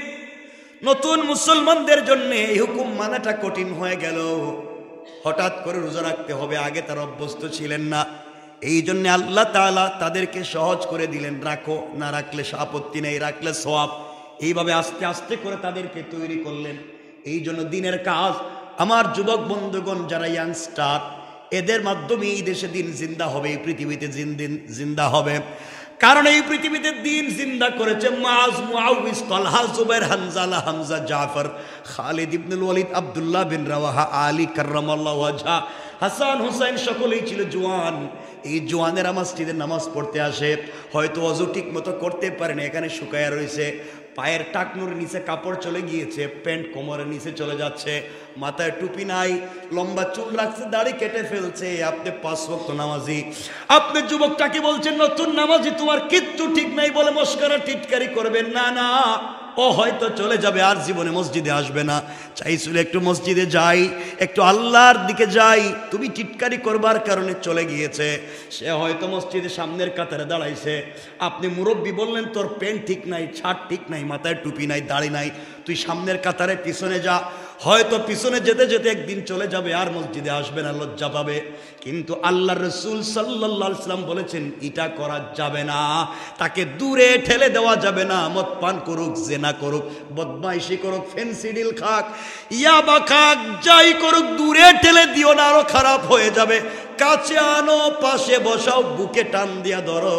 নতুন মুসলমানদের জন্য এই হুকুম মানাটা কঠিন হয়ে গেল। হঠাৎ করে রোজা রাখতে হবে, আগে তারা অভ্যস্ত ছিলেন না। এই জন্য আল্লাহ তাআলা তাদেরকে সহজ করে দিলেন, রাখো, না রাখলে আপত্তি নেই, রাখলে সওয়াব। এইভাবে আস্তে আস্তে করে তাদেরকে তৈরি করলেন। এই জন্য দিনের কাজ, আমার যুবক বন্ধুগণ যারা ইয়াংস্টার, এদের মাধ্যমে এই দেশে দিন জিন্দা হবে, এই পৃথিবীতে দিন জিন্দা হবে। কারণ এই পৃথিবীতে দিন জিন্দা করেছে মুআজ, মুআউইজ, তালহা, জুবাইর, হানজালা, হামজা, জাফর, খালিদ ইবনুল ওয়ালিদ, আব্দুল্লাহ বিন রাওয়াহা, আলী কাররামাল্লাহু ওয়াজহা, হাসান, হুসাইন, সকলেই ছিল জওয়ান। এই জওয়ানেরা মসজিদে নামাজ পড়তে আসে, হয়তো অজু ঠিক মতো করতে পারে না, এখানে শুকায়া রয়েছে, পায়ের টাকনুর নিচে কাপড় চলে গিয়েছে, প্যান্ট কোমরের নিচে চলে যাচ্ছে, মাথায় টুপি নাই, লম্বা চুল রাখছে, দাড়ি কেটে ফেলছে। আপনি 5 ওয়াক্ত নামাজি, আপনি যুবকটাকে বলছেন নতুন নামাজি, তোমার কিচ্ছু ঠিক নাই বলে মস্করা টিটকারি করবেন না। না, ও হয়তো চলে যাবে, আর জীবনে মসজিদে আসবে না। চাইছিল একটু মসজিদে যাই, একটু আল্লাহর দিকে যাই, তুমি টিটকারি করবার কারণে চলে গিয়েছে। সে হয়তো মসজিদের সামনের কাতারে দাঁড়াইছে, আপনি মুরব্বী বললেন তোর প্যান্ট ঠিক নাই, শার্ট ঠিক নাই, মাথায় টুপি নাই, দাড়ি নাই, তুই সামনের কাতারে পিছনে যা। হয়তো পিছনে যেতে যেতে একদিন চলে যাবে, আর মসজিদে আসবে না, লজ্জা পাবে। কিন্তু আল্লাহর রাসূল সাল্লাল্লাহু আলাইহি ওয়াসাল্লাম বলেছেন এটা করা যাবে না, তাকে দূরে ঠেলে দেওয়া যাবে না। মদ পান করুক, জেনা করুক, বদমাইশি করুক, ফেন্সিডিল খাক, ইয়াবা খাক, যাই করুক, দূরে ঠেলে দিও না, আরো খারাপ হয়ে যাবে। কাছে আনো, পাশে বসাও, বুকে টান দিয়া ধরো,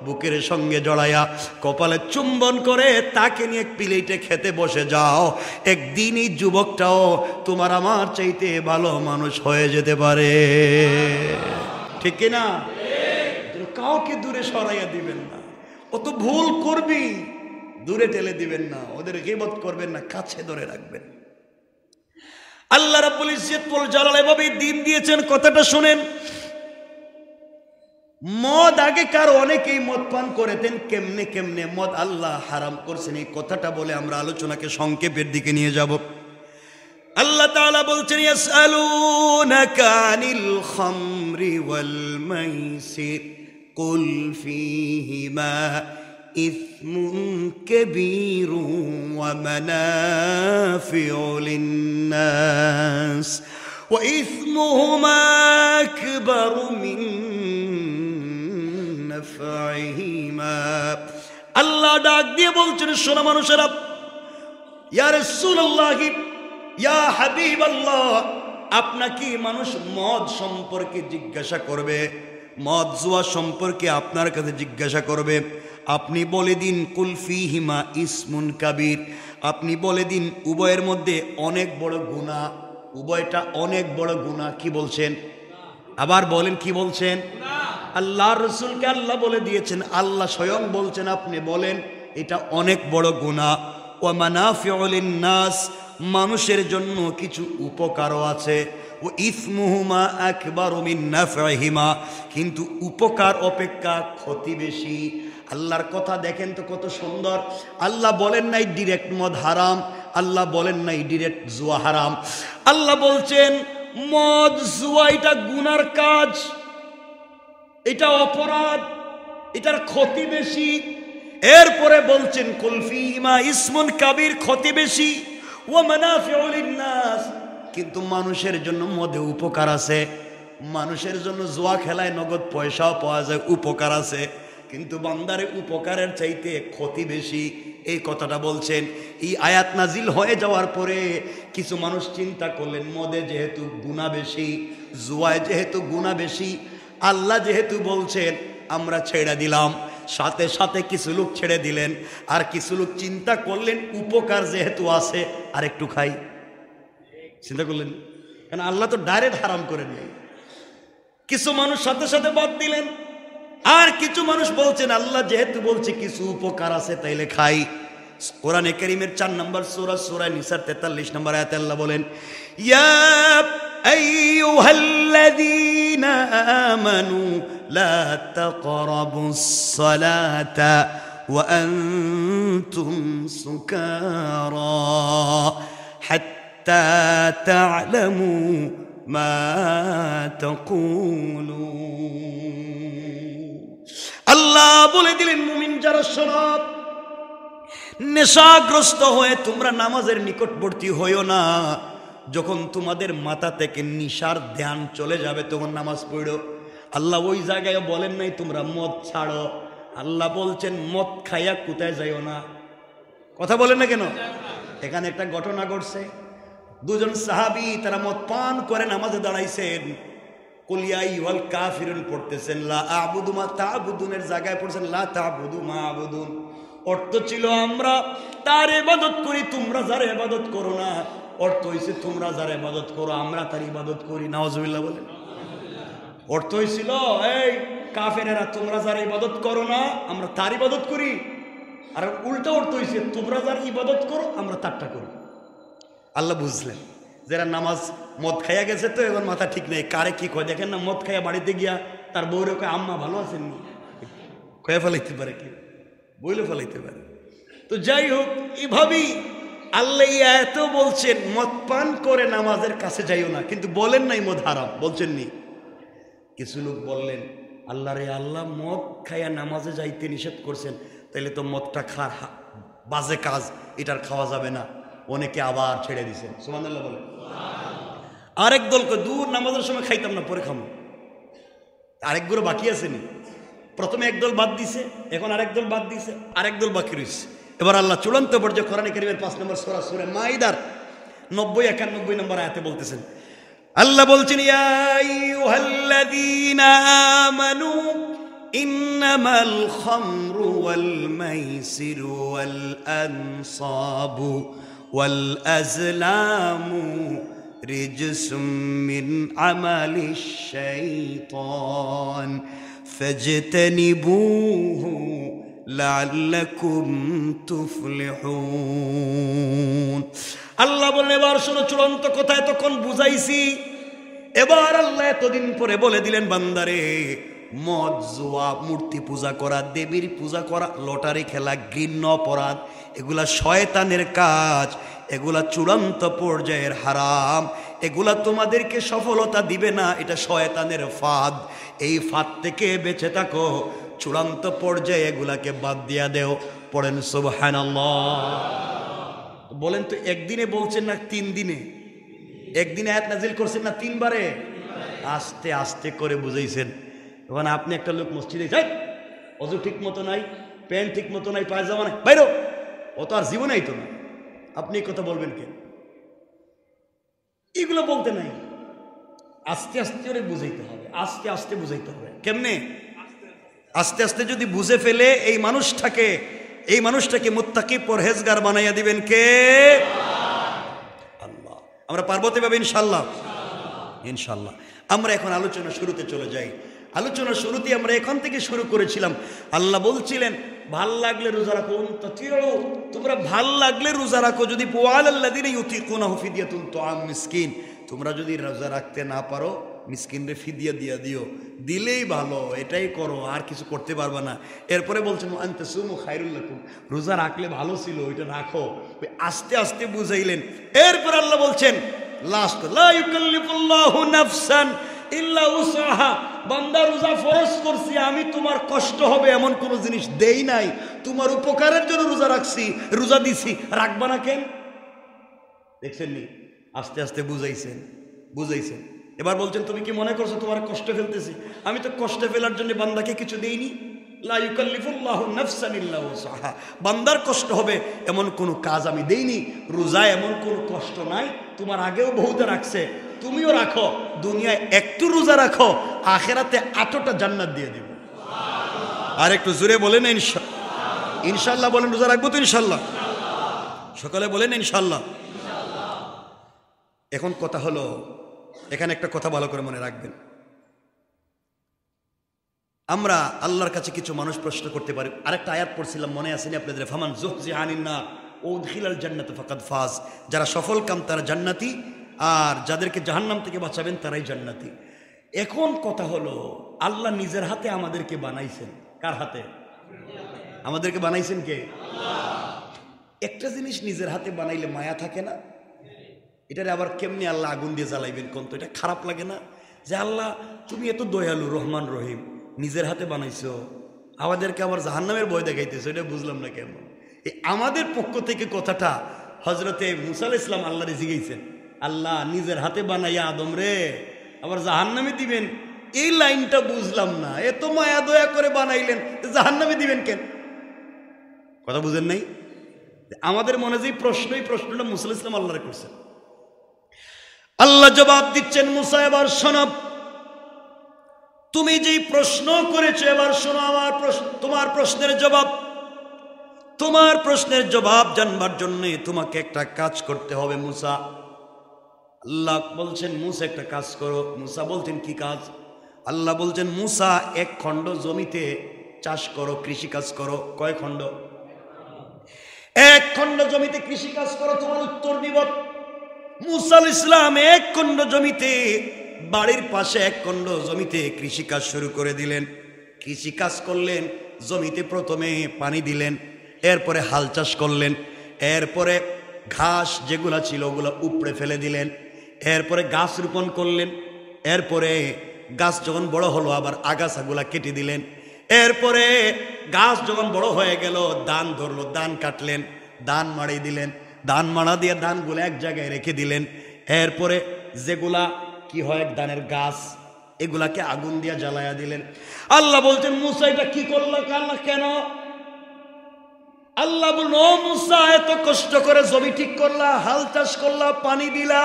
বুকের সঙ্গে জড়াইয়া কপালে চুম্বন করে তাকে নিয়ে প্লেটে খেতে বসে যাও। একদিন এই যুবকটাও তোমার আমার চাইতে ভালো মানুষ হয়ে যেতে পারে। ঠিক কিনা? কাউকে দূরে সরাইয়া দিবেন না। ও তো ভুল করবি, দূরে ঠেলে দিবেন না, ওদের গীবত করবেন না, কাছে ধরে রাখবেন। আল্লাহ রাব্বুল ইজ্জত ওয়াল জালাল এভাবে দিন দিয়েছেন। কথাটা শুনেন। মদ আগেকার অনেকেই মদ পান করেতেন, কেমনে কেমনে মদ আল্লাহ হারাম করছেন, এই কথাটা বলে আমরা আলোচনাকে সংক্ষেপের দিকে নিয়ে যাব। আল্লাহ তাআলা বলছেন, ইয়াসআলুনাকা আনিল খামরি ওয়াল মাইসির কুল ফীহিমা ইসমুন কাবীরুন ওয়া মানাফিউ লিন-নাস ওয়া ইসমুহুমা আকবারু মিন নাফঈহিমা। আল্লাহ ডাক দিয়ে বলছেন, শোনো মানুষেরা, ইয়া রাসূলুল্লাহ, ইয়া হাবিবাল্লাহ, আপনাকে মানুষ মদ সম্পর্কে জিজ্ঞাসা করবে, মদ জুয়া সম্পর্কে আপনার কাছে জিজ্ঞাসা করবে, আপনি বলে দিন কুল ফীহিমা ইসমুন কাবীর, আপনি বলে দিন উভয়ের মধ্যে অনেক বড় গুনাহ, উভয়টা অনেক বড় গুনাহ। কি বলছেন? আবার বলেন, কি বলছেন? আল্লাহর রাসূলকে আল্লাহ বলে দিয়েছেন, আল্লাহ স্বয়ং বলছেন আপনি বলেন এটা অনেক বড় গুনাহ। ওয়া মানাফিউ লিন-নাস, মানুষের জন্য কিছু উপকারও আছে। ও ইসমুহুমা আকবারু মিন নাফঈহিমা, কিন্তু উপকার অপেক্ষা ক্ষতি বেশি। আল্লাহর কথা দেখেন তো কত সুন্দর। আল্লাহ বলেন নাই ডিরেক্ট মদ হারাম, আল্লাহ বলেন নাই ডিরেক্ট জুয়া হারাম। আল্লাহ বলছেন মদ জুয়া এটা গুনার কাজ, এটা অপরাধ, এটার ক্ষতি বেশি। এরপরে বলছেন কুল ফীহিমা ইসমুন কাবীর, ক্ষতি বেশি। ওয়া মানাফিউ লিন-নাস, কিন্তু মানুষের জন্য মদে উপকার আছে, মানুষের জন্য জুয়া খেলায় নগদ পয়সাও পাওয়া যায়, উপকার আছে, কিন্তু বান্দারে উপকারের চাইতে ক্ষতি বেশি। এই কথাটা বলছেন। এই আয়াত নাজিল হয়ে যাওয়ার পরে কিছু মানুষ চিন্তা করলেন, মদে যেহেতু গুনাহ বেশি, জুয়ায় যেহেতু গুনাহ বেশি, আল্লাহ যেহেতু বলছেন আমরা ছেড়ে দিলাম। সাথে সাথে কিছু লোক ছেড়ে দিলেন, আর কিছু লোক চিন্তা করলেন উপকার যেহেতু আছে আর একটু খাই। চিন্তা করলেন, কারণ আল্লাহ তো ডাইরেক্ট হারাম করেন নাই। কিছু মানুষ সাথে সাথে বাদ দিলেন, আর কিছু মানুষ বলছেন আল্লাহ যেহেতু বলছে কিছু উপকার আছে তাইলে খাই। কোরআনে কারীমের 4 নম্বর সূরা, সূরা নিসার 43 নম্বর আয়াতে আল্লাহ বলেন, ইয়া আইয়ুহাল্লাযীনা আমানু লা তাকরাবুস সালাতা ওয়া আনতুম সুকারা হাত্তা তা'লামু মা তাকুলুন। আল্লাহ বলে দিলেন, মুমিন যারা শোনো, নেশাগ্রস্ত হয়ে তোমরা নামাজের নিকটবর্তী হইও না। যখন তোমাদের মাথা থেকে নিশার ধ্যান চলে যাবে তখন নামাজ পড়ো। আল্লাহ ওই জায়গায় বলেন নাই তোমরা মদ ছাড়ো, আল্লাহ বলছেন মদ খাইয়া কোথায় যাইও না। কথা বলেন না কেন? এখানে একটা ঘটনা ঘটছে, দুজন সাহাবী তারা মদ পান করে নামাজে দাঁড়াইছেন, কুল ইয়া আইয়ুহাল কাফিরুন পড়তেছেন, লা আ'বুদু মা তা'বুদুনের জায়গায় পড়ছেন লা তা'বুদু মা আ'বুদুন। অর্থ ছিল আমরা তার ইবাদত করি, তোমরা যার ইবাদত করো না। অর্থ হইছে তোমরা যার ইবাদত করো আমরা তার ইবাদত করি। নাউজুবিল্লাহ বলেন। অর্থ হইছিল এই কাফেরেরা তোমরা যার ইবাদত করো না আমরা তার ইবাদত করি। আর উল্টা অর্থ হইছে তোমরা যার ইবাদত করো আমরা তারটা করি। আল্লাহ বুঝলেন যারা নামাজ মদ খাইয়া গেছে তো এবার মাথা ঠিক নেই, কারে কি কয় দেখেন না, মদ খাইয়া বাড়িতে গিয়া তার বউরে কয় আম্মা ভালো আছেন নি, কয়ে ফেলাইতে পারে, কি বইলে ফেলাইতে পারে। তো যাই হোক, এভাবেই আল্লাহ এত বলছেন মদ পান করে নামাজের কাছে যাইও না, কিন্তু বলেন নাই মদ হারাম, বলছেন নি। কিছু লোক বললেন আল্লাহ রে আল্লাহ মদ খাইয়া নামাজে যাইতে নিষেধ করছেন, তাইলে তো মদটা খার বাজে কাজ, এটার খাওয়া যাবে না। অনেকে আবার ছেড়ে দিছেন। সুবহানাল্লাহ বলেন। আরেক দলকে দূর নামাজের সময় খাইতাম না, পরে খামো। আরেক গুলো বাকি আসেনি। প্রথমে একদল বাদ দিছে, এখন আরেক দল বাদ দিছে, আরেক দল বাকি রয়েছে। এবার আল্লাহ চূড়ান্ত পর্যায়ে কোরআনে কারীমের 5 নম্বর সূরা সূরা মাইদার 90-91 নম্বর আয়াতে বলতেছেন, আল্লাহ বলছেন ইয়া আইয়ুহাল্লাযীনা আমানু ইন্নামাল খামরু ওয়াল মাইসিরু ওয়াল আনসাবু ওয়াল আজলামু রিজসুম মিন আমালিশ শাইতান ফাজতানিবুহু লাআল্লাকুম তুফলিহুন। আল্লাহ বলেন এবার শোনো, চূড়ান্ত কথা এতক্ষণ বুঝাইছি, এবার আল্লাহ এতদিন পরে বলে দিলেন বান্দারে, মদ জুয়া মূর্তি পূজা করা, দেবীর পূজা করা, লটারি খেলা, ঘৃণ্য অপরাধ, এগুলা শয়তানের কাজ, এগুলা চূড়ান্ত পর্যায়ের হারাম, এগুলা তোমাদেরকে সফলতা দিবে না, এটা শয়তানের ফাঁদ। এই ফাঁদ থেকে বেঁচে থাকো, চূড়ান্ত পর্যায়ে এগুলাকে বাদ দিয়া দেও। পড়েন সুবহানাল্লাহ। বলেন তো একদিনে বলছেন না 3 দিনে? একদিন আয়াত নাজিল করছেন না 3 বারে? আস্তে আস্তে করে বুঝাইছেন। এখন আপনি একটা লোক মসজিদে যাই, অজু ঠিক মতো নাই, প্যান্ট ঠিক মতো নাই, পায়জামা নাই, বাইরো, ও তো আর জীবনেই তো না, আপনি এই কথা বলবেন কেন? এগুলো বলতে নাই, আস্তে আস্তে করে বুঝাইতে হবে, আস্তে আস্তে বুঝাইতে হবে। কেমনে? আস্তে আস্তে যদি বুঝে ফেলে এই মানুষটাকে মুত্তাকি পরহেজগার বানাইয়া দিবেন কে? আল্লাহ। আমরা পারবো তো ভাবে ইনশাআল্লাহ? ইনশাআল্লাহ। আমরা এখন আলোচনা শুরুতে চলে যাই। আলোচনা শুরুতে আমরা এখান থেকে শুরু করেছিলাম। আল্লাহ বলছিলেন ভাল লাগলে রোজা রাখো, তোমরা ভাল লাগলে রোজা রাখো। যদি ওয়ালাল্লাযিনা ইউতিকুনাহু ফিদিয়াতুন তুআম মিসকিন, তোমরা যদি রোজা রাখতে না পারো মিসকিনরে ফিদিয়া দিয়া দিও, দিলেই ভালো, এটাই করো, আর কিছু করতে পারবা না। এরপরে বলছেন আনতাসুমু খায়রুল লাকুম, রোজা রাখলে ভালো ছিল, ওইটা রাখো। আস্তে আস্তে বুঝাইলেন। এরপর আল্লাহ বলছেন লাস্ট, লা ইউকাল্লিফুল্লাহু নাফসান ইল্লা উসআহা, বান্দা রোজা ফরজ করছি আমি, তোমার কষ্ট হবে এমন কোন জিনিস দেই নাই, তোমার উপকারের জন্য রোজা রাখছি, রোজা দিছি, রাখবা না কেন? দেখছেন নি? আস্তে আস্তে বুঝাইছেন। এবার বলছেন তুমি কি মনে করছো তোমার কষ্ট ফেলতেছি? আমি তো কষ্ট ফেলার জন্য বান্দাকে কিছু দেইনি। লা ইউকাল্লিফুল্লাহু নাফসান ইল্লা উসআহা, বান্দার কষ্ট হবে এমন কোনো কাজ আমি দেইনি। রোজা এমন কোনো কষ্ট নাই, তোমার আগেও বহুতে রাখছে, তুমিও রাখো। দুনিয়ায় একটু রোজা রাখো, আখেরাতে 8টা জান্নাত দিয়ে দিব। আর একটু জোরে বলেন ইনশাআল্লাহ বলেন। রোজা রাখবো তো ইনশাআল্লাহ? সকালে বলেন ইনশাআল্লাহ। এখন কথা হলো, এখানে একটা কথা ভালো করে মনে রাখবেন। আমরা আল্লাহর কাছে কিছু মানুষ প্রশ্ন করতে পারি। আরেকটা আয়াত পড়ছিলাম, মনে আসেনি আপনাদের? ফামান যুহজিহা আনিন নার ওয়া উদখিলাল জান্নাতা ফাকাদ ফাজ, যারা সফল কাম তারা জান্নাতি, আর যাদেরকে জাহান্নাম থেকে বাঁচাবেন তারাই জান্নাতি। এখন কথা হলো, আল্লাহ নিজের হাতে আমাদেরকে বানাইছেন। কার হাতে? আমাদেরকে বানাইছেন কে? একটা জিনিস নিজের হাতে বানাইলে মায়া থাকে না? এটারে আবার কেমনি আল্লাহ আগুন দিয়ে জ্বালাইবেন কোন? তো এটা খারাপ লাগে না? যে আল্লাহ তুমি এত দয়ালু, রহমান, রহিম, নিজের হাতে বানাইছো, আমাদেরকে আবার জাহান্নামের ভয় দেখাইতেছো, এটা বুঝলাম না কেন। এই আমাদের পক্ষ থেকে কথাটা হজরতে মুসা আলাইহিস সালাম আল্লাহরে জিজ্ঞাসেন, আল্লাহ নিজের হাতে বানাইয়া আদম রে আবার জাহান্নামে দিবেন, এই লাইনটা বুঝলাম না। এত মায়া দয়া করে বানাইলেন, জাহান্নামে দিবেন কেন? কথা বুঝেন নাই? আমাদের মনে যে প্রশ্নটা মুসা আলাইহিস সালাম আল্লাহরে করছেন। আল্লাহ জবাব দিচ্ছেন, মুসা এবার শোনো, তুমি যেই প্রশ্ন করেছো এবার শোনো আমার প্রশ্ন, তোমার প্রশ্নের জবাব জানবার জন্য তোমাকে একটা কাজ করতে হবে মুসা। আল্লাহ বলছেন মুসা একটা কাজ করো। মুসা বলছেন কি কাজ? আল্লাহ বলছেন মুসা 1 খণ্ড জমিতে চাষ করো, কৃষি কাজ করো। কয় খণ্ড? 1 খণ্ড জমিতে কৃষি কাজ করো, তোমার উত্তর দিব। মুসা আলাইহিস সালাম 1 খণ্ড জমিতে, বাড়ির পাশে 1 খণ্ড জমিতে কৃষি কাজ শুরু করে দিলেন। কৃষি কাজ করলেন, জমিতে প্রথমে পানি দিলেন, এরপরে হাল চাষ করলেন, এরপরে ঘাস যেগুলা ছিল ওগুলো উপড়ে ফেলে দিলেন, এরপরে গাছ রোপণ করলেন, এরপরে গাছ যখন বড় হলো আবার আগাছাগুলা কেটে দিলেন, এরপরে গাছ যখন বড় হয়ে গেল ধান ধরলো, ধান কাটলেন, ধান মাড়ি দিলেন, ধান মাড়া দিয়ে ধানগুলো এক জায়গায় রেখে দিলেন। এরপরে যেগুলা কি হয় ধানের গাছ, এগুলাকে আগুন দিয়ে জ্বালায়া দিলেন। আল্লাহ বলছেন মুসা এটা কি করলা? আল্লাহ কেন? আল্লাহ বলল ও মুসা এত কষ্ট করে জমি ঠিক করলা, হাল চাষ করলা, পানি দিলা,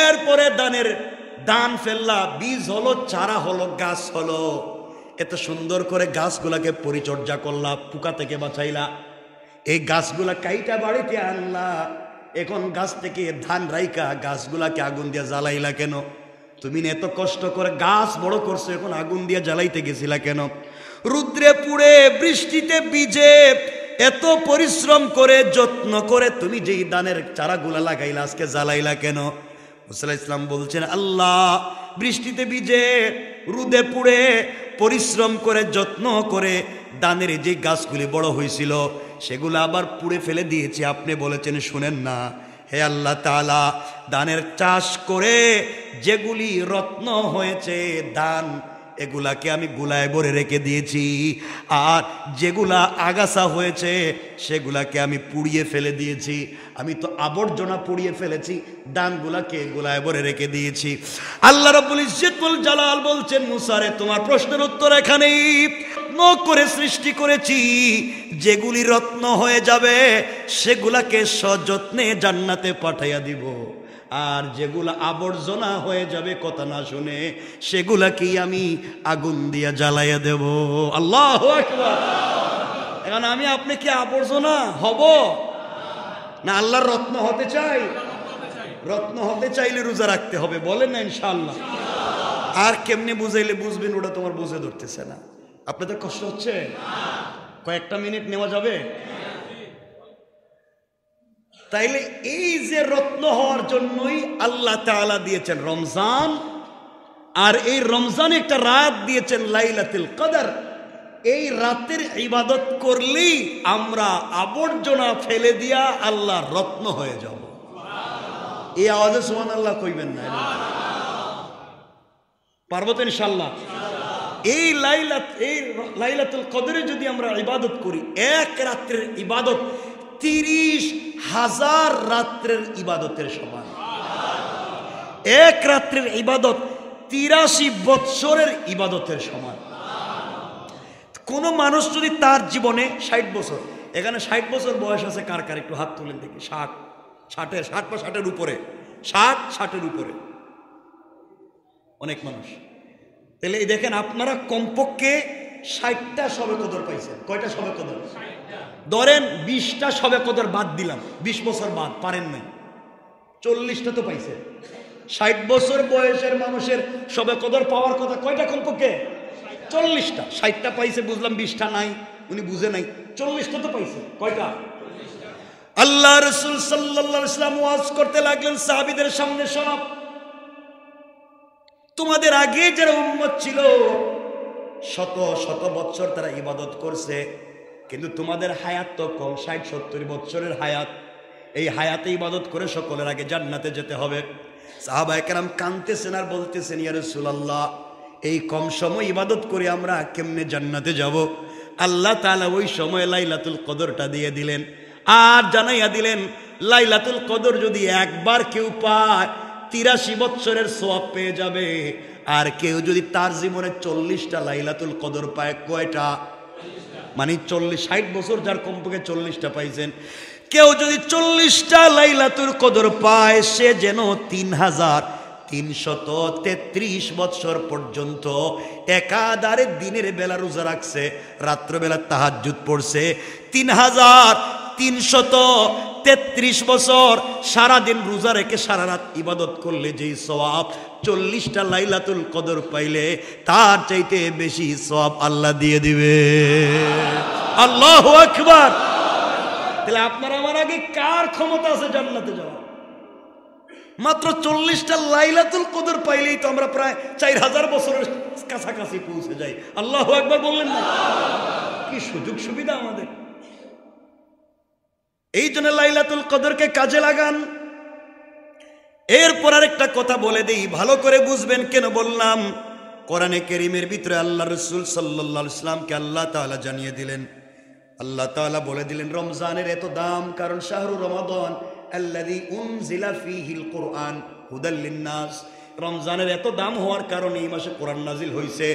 এরপরে ধান ফেললা, বীজ হলো, চারা হলো, গাছ হলো, এত সুন্দর করে গাছগুলাকে পরিচর্যা করলা, পোকা থেকে বাঁচাইলা, এই গাছগুলা কাইটা বাড়িতে আনলা, এখন গাছ থেকে ধান রাইকা গাছগুলাকে আগুন দিয়ে জ্বালাইলা কেন? তুমি এত কষ্ট করে গাছ বড় করছো, এখন আগুন দিয়ে জ্বালাইতে গেছিলা কেন? রুদ্রে পুড়ে বৃষ্টিতে ভিজে এত পরিশ্রম করে যত্ন করে তুমি যেই ধানের চারাগুলা লাগাইলা আজকে জ্বালাইলা কেন? মুসা আলাইহিস সালাম বলছেন আল্লাহ বৃষ্টিতে ভিজে রোদে পুড়ে পরিশ্রম করে যত্ন করে ধানের যে গাছগুলি বড় হয়েছিল সেগুলো আবার পুড়ে ফেলে দিয়েছি। আপনি বলেছেন শুনেন না, হে আল্লাহ তাআলা, ধানের চাষ করে যেগুলি রত্ন হয়েছে ধান, এগুলাকে আমি গুলায় ভরে রেখে দিয়েছি, আর যেগুলা আগাছা হয়েছে সেগুলাকে আমি পুড়িয়ে ফেলে দিয়েছি। আমি তো আবর্জনা পুড়িয়ে ফেলেছি, ডানগুলাকে গোলায় ভরে রেখে দিয়েছি। আল্লাহ রাব্বুল ইজ্জতুল জালাল বলছেন, মুসা রে, তোমার প্রশ্নের উত্তর এখানেই। রত্ন করে সৃষ্টি করেছি, যেগুলি রত্ন হয়ে যাবে সেগুলাকে সযত্নে জান্নাতে পাঠাইয়া দিব, আর যেগুলা আবর্জনা হয়ে যাবে কথা না শুনে সেগুলাকেই আমি আগুন দিয়ে জ্বালাইয়া দেব। আল্লাহু আকবার। এখন আমি আপনি কি আবর্জনা হব না আল্লাহর রত্ন হতে চাই? রত্ন হতে চাইলে রোজা রাখতে হবে, বলেন না ইনশাআল্লাহ। আর কেমনে বুঝাইলে বুঝবেন ওটা তোমার বুঝে ধরতেছে না। আপনাদের কষ্ট হচ্ছে? কয়েকটা মিনিট নেওয়া যাবে? তাইলে এই যে রত্ন হওয়ার জন্যই আল্লাহ তাআলা দিয়েছেন রমজান, আর এই রমজানে একটা রাত দিয়েছেন লাইলাতুল কদর। এই রাতের ইবাদত করলেই আমরা আবর্জনা ফেলে দিয়া আল্লাহ রত্ন হয়ে যাব। এই আওয়াজে সুবহানাল্লাহ কইবেন না? পারবো তো ইনশাআল্লাহ? এই লাইলাতুল কদরে যদি আমরা ইবাদত করি, এক রাত্রের ইবাদত 30,000 রাত্রের ইবাদতের সমান। এক রাত্রের ইবাদত 83 বৎসরের ইবাদতের সমান। কোন মানুষ যদি তার জীবনে 60 বছর, এখানে 60 বছর বয়স আছে কার কার একটু হাত তুলেন দেখি। 60 বা 60-এর উপরে, 60-60-এর উপরে অনেক মানুষ। তাহলে এই দেখেন, আপনারা কমপক্ষে 60টা শবে কদর পাইছেন। কয়টা শবে কদর? ধরেন 20টা শবে কদর বাদ দিলাম, 20 বছর বাদ, পারেন নাই, 40টা তো পাইছে। 60 বছর বয়সের মানুষের শবে কদর পাওয়ার কথা কয়টা? কমপক্ষে 40টা। 60টা পাইছে, বুঝলাম 20টা নাই, উনি বুঝে নাই, 40টা তো পাইছে। কয়টা? আল্লাহ রাসূল সাল্লাল্লাহু আলাইহি ওয়াসাল্লাম ওয়াজ করতে লাগলেন সাহাবীদের সামনে, শোনো, তোমাদের আগে যারা উম্মত ছিল শত শত বছর তারা ইবাদত করছে, কিন্তু তোমাদের হায়াত তো কম, 60-70 বছরের হায়াত। এই হায়াতে ইবাদত করে সকলের আগে জান্নাতে যেতে হবে। সাহাবায়ে কেরাম কাঁদতেছেন আর বলতেছেন, ইয়া রাসূলুল্লাহ, এই কম সময় ইবাদত করে আমরা কেমনে জান্নাতে যাব? আল্লাহ তাআলা ওই সময় লাইলাতুল কদরটা দিয়ে দিলেন, আর জানাইয়া দিলেন লাইলাতুল কদর যদি একবার কেউ পায় 83 বছরের সওয়াব পেয়ে যাবে। আর কেউ যদি তার জীবনে 40টা লাইলাতুল কদর পায়, কয়টা? মানে 60 বছর যার কমপক্ষে 40টা পাইছেন, কেউ যদি 40টা লাইলাতুল কদর পায়, সে যেন 3333 বছর পর্যন্ত একাধারে দিনের বেলা রোজা রাখছে, রাত্রবেলা তাহাজ্জুদ পড়ছে। 3333 বছর সারাদিন রোজা রেখে সারা রাত ইবাদত করলে যেই সওয়াব, 40টা লাইলাতুল কদর পাইলে তার চাইতে বেশি সওয়াব আল্লাহ দিয়ে দিবে। আল্লাহু আকবার। তাহলে আপনার আমার আগে কার ক্ষমতা আছে জান্নাতে যাওয়া? মাত্র 40টা লাইলাতুল কদর পাইলেই তো আমরা প্রায় 4000 বছরের কাছাকাছি পৌঁছে যাই। আল্লাহু আকবার বললেন না? কি সুযোগ সুবিধা আমাদের! এই জন্য লাইলাতুল কদরকে কাজে লাগান। এরপর আরেকটা কথা বলে দেই, ভালো করে বুঝবেন কেন বললাম। কোরআনে কারীমের ভিতরে আল্লাহ রাসূল সাল্লাল্লাহু আলাইহি ওয়াসাল্লামকে আল্লাহ তাআলা জানিয়ে দিলেন, আল্লাহ তাআলা বলে দিলেন রমজানের এত দাম কারণ শাহরু রমাদান আল্লাযী উনজিলা ফীহিল কুরআন হুদাল লিন-নাস। রমজানের এত দাম হওয়ার কারণে এই মাসে কোরআন নাজিল হয়েছে,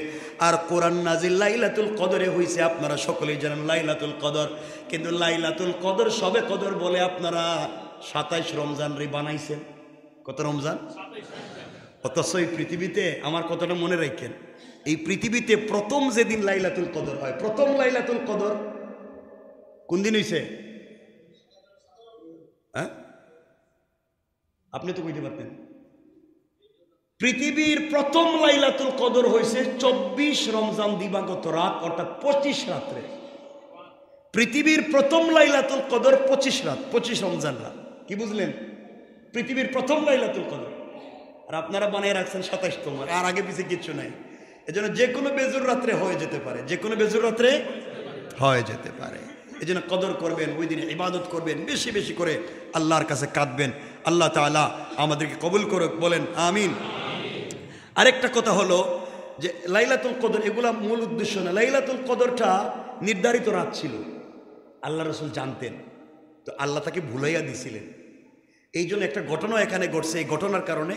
আর কোরআন নাজিল লাইলাতুল কদরে হয়েছে। আপনারা সকলেই জানেন লাইলাতুল কদর, কিন্তু লাইলাতুল কদর সবে কদর বলে আপনারা 27 রমজান রে বানাইছেন। কত রমজান? অথচ এই পৃথিবীতে, আমার কথাটা মনে রাখেন, এই পৃথিবীতে প্রথম যেদিন লাইলাতুল কদর হয়, প্রথম লাইলাতুল কদর কোন দিন হয়েছে? হ্যাঁ, আপনি তো বুঝতে পারতেন। পৃথিবীর প্রথম লাইলাতুল কদর হয়েছে 24 রমজান দিবাগত রাত, অর্থাৎ 25 রাত্রে। পৃথিবীর প্রথম লাইলাতুল কদর 25 রাত, 25 রমজান রাত। কি বুঝলেন? পৃথিবীর প্রথম লাইলাতুল কদর। আর আপনারা বানিয়ে রাখছেন 27তম, আর আগে পিছিয়ে কিচ্ছু নাই। এজন্য যে কোনো বেজুর রাত্রে হয়ে যেতে পারে, যে কোনো বেজুর রাত্রে হয়ে যেতে পারে। এই জন্য কদর করবেন, ওই দিনে ইবাদত করবেন, বেশি বেশি করে আল্লাহর কাছে কাঁদবেন। আল্লাহ তাআলা আমাদেরকে কবুল করুক, বলেন আমিন। আরেকটা কথা হলো যে লাইলাতুল কদর এগুলা মূল উদ্দেশ্য না। লাইলাতুল কদরটা নির্ধারিত রাত ছিল, আল্লাহ রাসূল জানতেন। তো আল্লাহ তাকে ভুলাইয়া দিছিলেন। এই জন্য একটা ঘটনা এখানে ঘটছে। এই ঘটনার কারণে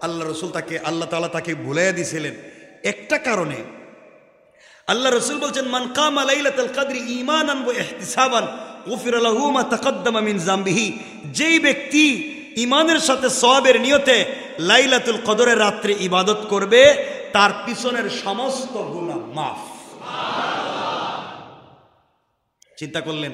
আল্লাহ রসুল তাকে, আল্লাহ তাআলা তাকে ভুলাইয়া দিছিলেন একটা কারণে। আল্লাহ রসুল বলছেন, মান কামা লাইলাতুল কদরি ঈমানান ওয়া ইহতিসাবান গুফিরা লাহু মা তাকদ্দামা মিন যামবিহি। যেই ব্যক্তি ঈমানের সাথে সওয়াবের নিয়তে লাইলাতুল কদরের রাত্রে ইবাদত করবে, তার পিছনের সমস্ত গুনাহ মাফ। চিন্তা করলেন?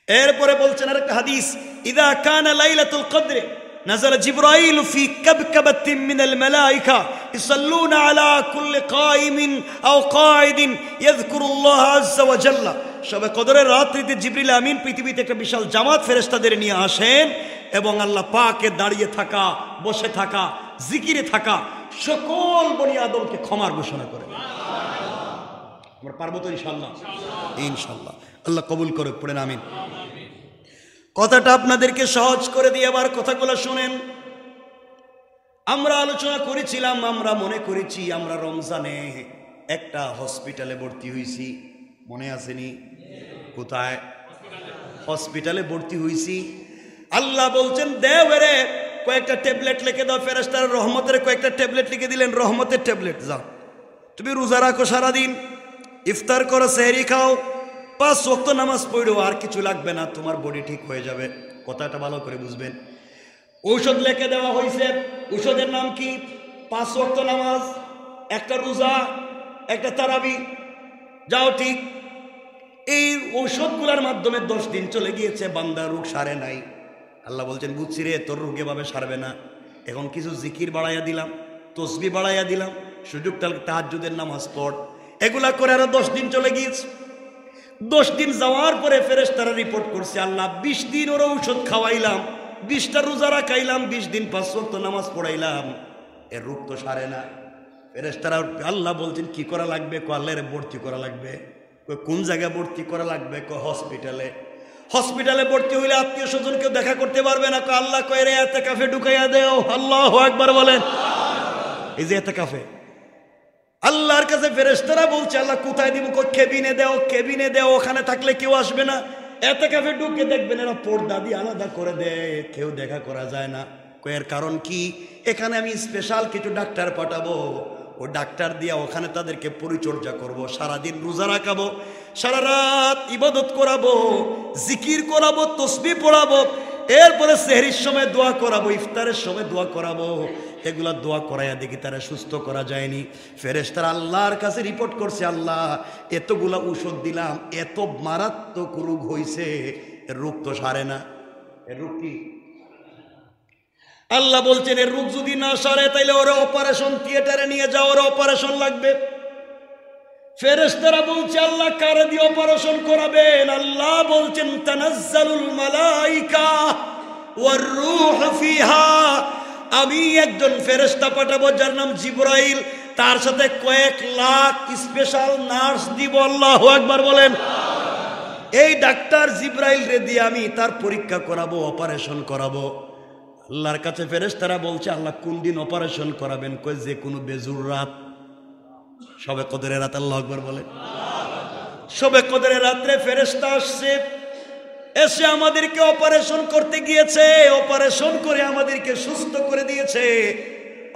এরপরে বলছেন আরেকটা হাদিস, ইযা কানা লাইলাতুল কদরে নাযালা জিবরাইল ফি কাবকাবাতিন মিনাল মালায়েকা ইসাল্লুনা আলা কুল্লি কায়িমিন আও কায়িদিন ইয়াযকুরুল্লাহ আযজা ওয়া জাল্লা। শবে কদরের রাত্রিতে জিবরিল আমিন পৃথিবীতে একটা বিশাল জামাত ফেরেশতাদের নিয়ে আসেন এবং আল্লাহ পাকের দাঁড়িয়ে থাকা, বসে থাকা, জিকিরে থাকা সকল বনি আদমকে ক্ষমার ঘোষণা করেন। আমরা পারবো তো ইনশাআল্লাহ? ইনশাআল্লাহ। আল্লাহ কবুল করুক, পড়েন আমিন। কথাটা আপনাদেরকে সহজ করে দিয়ে আবার কথাগুলো শুনেন। আমরা আলোচনা করেছিলাম, আমরা মনে করেছি আমরা রমজানে একটা হসপিটালে ভর্তি হয়েছি, মনে আসেনি? কোথায়? হসপিটালে ভর্তি হয়েছি। আল্লাহ বলছেন, দেওরে কয়েকটা ট্যাবলেট লিখে দাও। ফেরেশতারা রহমতের কয়েকটা ট্যাবলেট লিখে দিলেন, রহমতের ট্যাবলেট। যাও তুমি রোজা রাখো সারাদিন, ইফতার করো, সেহরি খাও, 5 ওয়াক্ত নামাজ পড়ো, আর কিছু লাগবে না, তোমার বডি ঠিক হয়ে যাবে। কথাটা ভালো করে বুঝবেন। ঔষধ লিখে দেওয়া হয়েছে। ঔষধের নাম কি? 5 ওয়াক্ত নামাজ, একটা রোজা, একটা তারাবি। যাও ঠিক। এই ঔষধগুলোর মাধ্যমে 10 দিন চলে গিয়েছে, বান্দার রোগ সারে নাই। আল্লাহ বলছেন, বুঝছি রে, তোর রোগ এভাবে সারবে না, এখন কিছু জিকির বাড়াইয়া দিলাম, তসবিহ বাড়াইয়া দিলাম, সুযোগটা তাহাজ্জুদের নামাজ পড়। এগুলা করে আরো 10 দিন চলে গিয়েছে। 10 দিন যাওয়ার পরে ফেরেশতারা রিপোর্ট করছে, আল্লাহ 20 দিন ওরা ঔষধ খাওয়াইলাম, 20টা রোজা রাখাইলাম, 20 দিন 5 ওয়াক্ত নামাজ পড়াইলাম, এর রোগ তো সারে না। ফেরেশতারা আল্লাহ বলছেন, কি করা লাগবে? আল্লাহরে ভর্তি করা লাগবে। কোন জায়গায় ভর্তি করা লাগবে? হসপিটালে। হসপিটালে ভর্তি হইলে আত্মীয় স্বজন কেউ দেখা করতে পারবে না। আল্লাহ কয়, রে ইতিকাফে ঢুকাইয়া দেও। আল্লাহু আকবার বলেন। এই যে ইতিকাফে আল্লাহর কাছে ফেরেশতারা বলছে, আল্লাহ কোথায় দিব? কেবিনে দেও, কেবিনে দেও, ওখানে থাকলে কেউ আসবে না। ইতিকাফে ঢুকে দেখবেন এরা পর্দা দিয়ে আলাদা করে দেয়, কেউ দেখা করা যায় না। এর কারণ কি? এখানে আমি স্পেশাল কিছু ডাক্তার পাঠাবো, ও ডাক্তার দিয়া ওখানে তাদেরকে পরিচর্যা করব, সারাদিন রোজা রাখাবো, সারা রাত ইবাদত করাবো, জিকির করাবো, তসবিহ পড়াবো, এরপরে সেহরির সময় দোয়া করাবো, ইফতারের সময় দোয়া করাবো। এগুলা দোয়া করাইয়া দেখি তারা সুস্থ করা যায়নি। ফেরেশতারা আল্লাহর কাছে রিপোর্ট করছে, আল্লাহ এতগুলা ঔষধ দিলাম, এত মারাত্মক রোগ হয়েছে, এর রোগ তো সারে না। এর রোগ কি? আল্লাহ বলছেন, এর রোগ যদি না সারে তাইলে ওরা অপারেশন থিয়েটারে নিয়ে যাও, ওরা অপারেশন লাগবে। ফেরেশতারা বলছে, আল্লাহ কারে দিয়ে অপারেশন করাবেন? আল্লাহ বলছেন, তানাজ্জালুল মালাইকা ওয়ার রূহ ফিহা। আমি একজন ফেরেশতা পাঠাবো যার নাম জিবরাইল, তার সাথে কয়েক লাখ স্পেশাল নার্স দিব। আল্লাহু আকবার বলেন। এই ডাক্তার জিবরাইল রে দিয়ে আমি তার পরীক্ষা করাবো, অপারেশন করাবো। আল্লাহর কাছে ফেরেশতারা বলছে, আল্লাহ কোন দিন অপারেশন করাবেন? কই যে কোনো বেজুর রাত, শবে কদরের রাত। আল্লাহু আকবার বলে। শবে কদরের রাত্রে ফেরেশতা আসছে, এসে আমাদেরকে অপারেশন করতে গিয়েছে, অপারেশন করে আমাদেরকে সুস্থ করে দিয়েছে,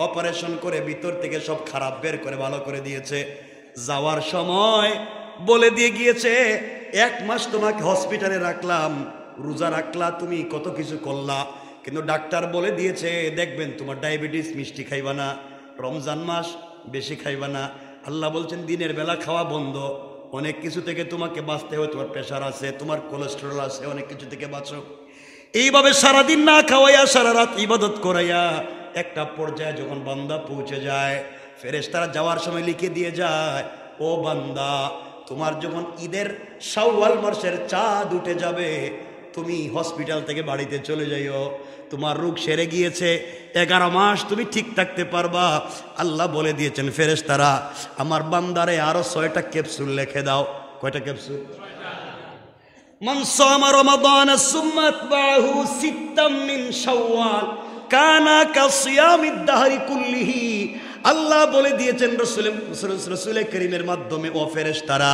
অপারেশন করে ভিতর থেকে সব খারাপ বের করে ভালো করে দিয়েছে। যাওয়ার সময় বলে দিয়ে গিয়েছে, 1 মাস তোমাকে হসপিটালে রাখলাম, রোজা রাখলা, তুমি কত কিছু করলা, কিন্তু ডাক্তার বলে দিয়েছে, দেখবেন তোমার ডায়াবেটিস, মিষ্টি খাইবা না, রমজান মাস বেশি খাইবা না। আল্লাহ বলছেন, দিনের বেলা খাওয়া বন্ধ, অনেক কিছু থেকে তোমাকে বাঁচতে হবে, তোমার প্রেশার আছে, তোমার কোলেস্টেরল আছে, অনেক কিছু থেকে বাঁচো। এইভাবে সারাদিন না খাওয়াইয়া সারা রাত ইবাদত করাইয়া একটা পর্যায়ে যখন বান্দা পৌঁছে যায়, ফেরেশতারা যাওয়ার সময় লিখে দিয়ে যায়, ও বান্দা, তোমার যখন ঈদের শাওয়াল মাসের চাঁদ উঠে যাবে, তুমি হসপিটাল থেকে বাড়িতে চলে যাইও, তোমার রোগ সেরে গিয়েছে, 11 মাস তুমি ঠিক থাকতে পারবা। আল্লাহ বলে দিয়েছেন ফেরেশতারা, আমার বান্দারে আরো 6টা ক্যাপসুল লিখে দাও। কয়টা ক্যাপসুল? মান সামা রমাদান সুম্মা আতবাহু সিত্তাম মিন শাওয়াল কানা কাসিয়ামিদ দাহরি কুল্লিহি। আল্লাহ বলে দিয়েছেন রসুল করিমের মাধ্যমে, ও ফেরেশতারা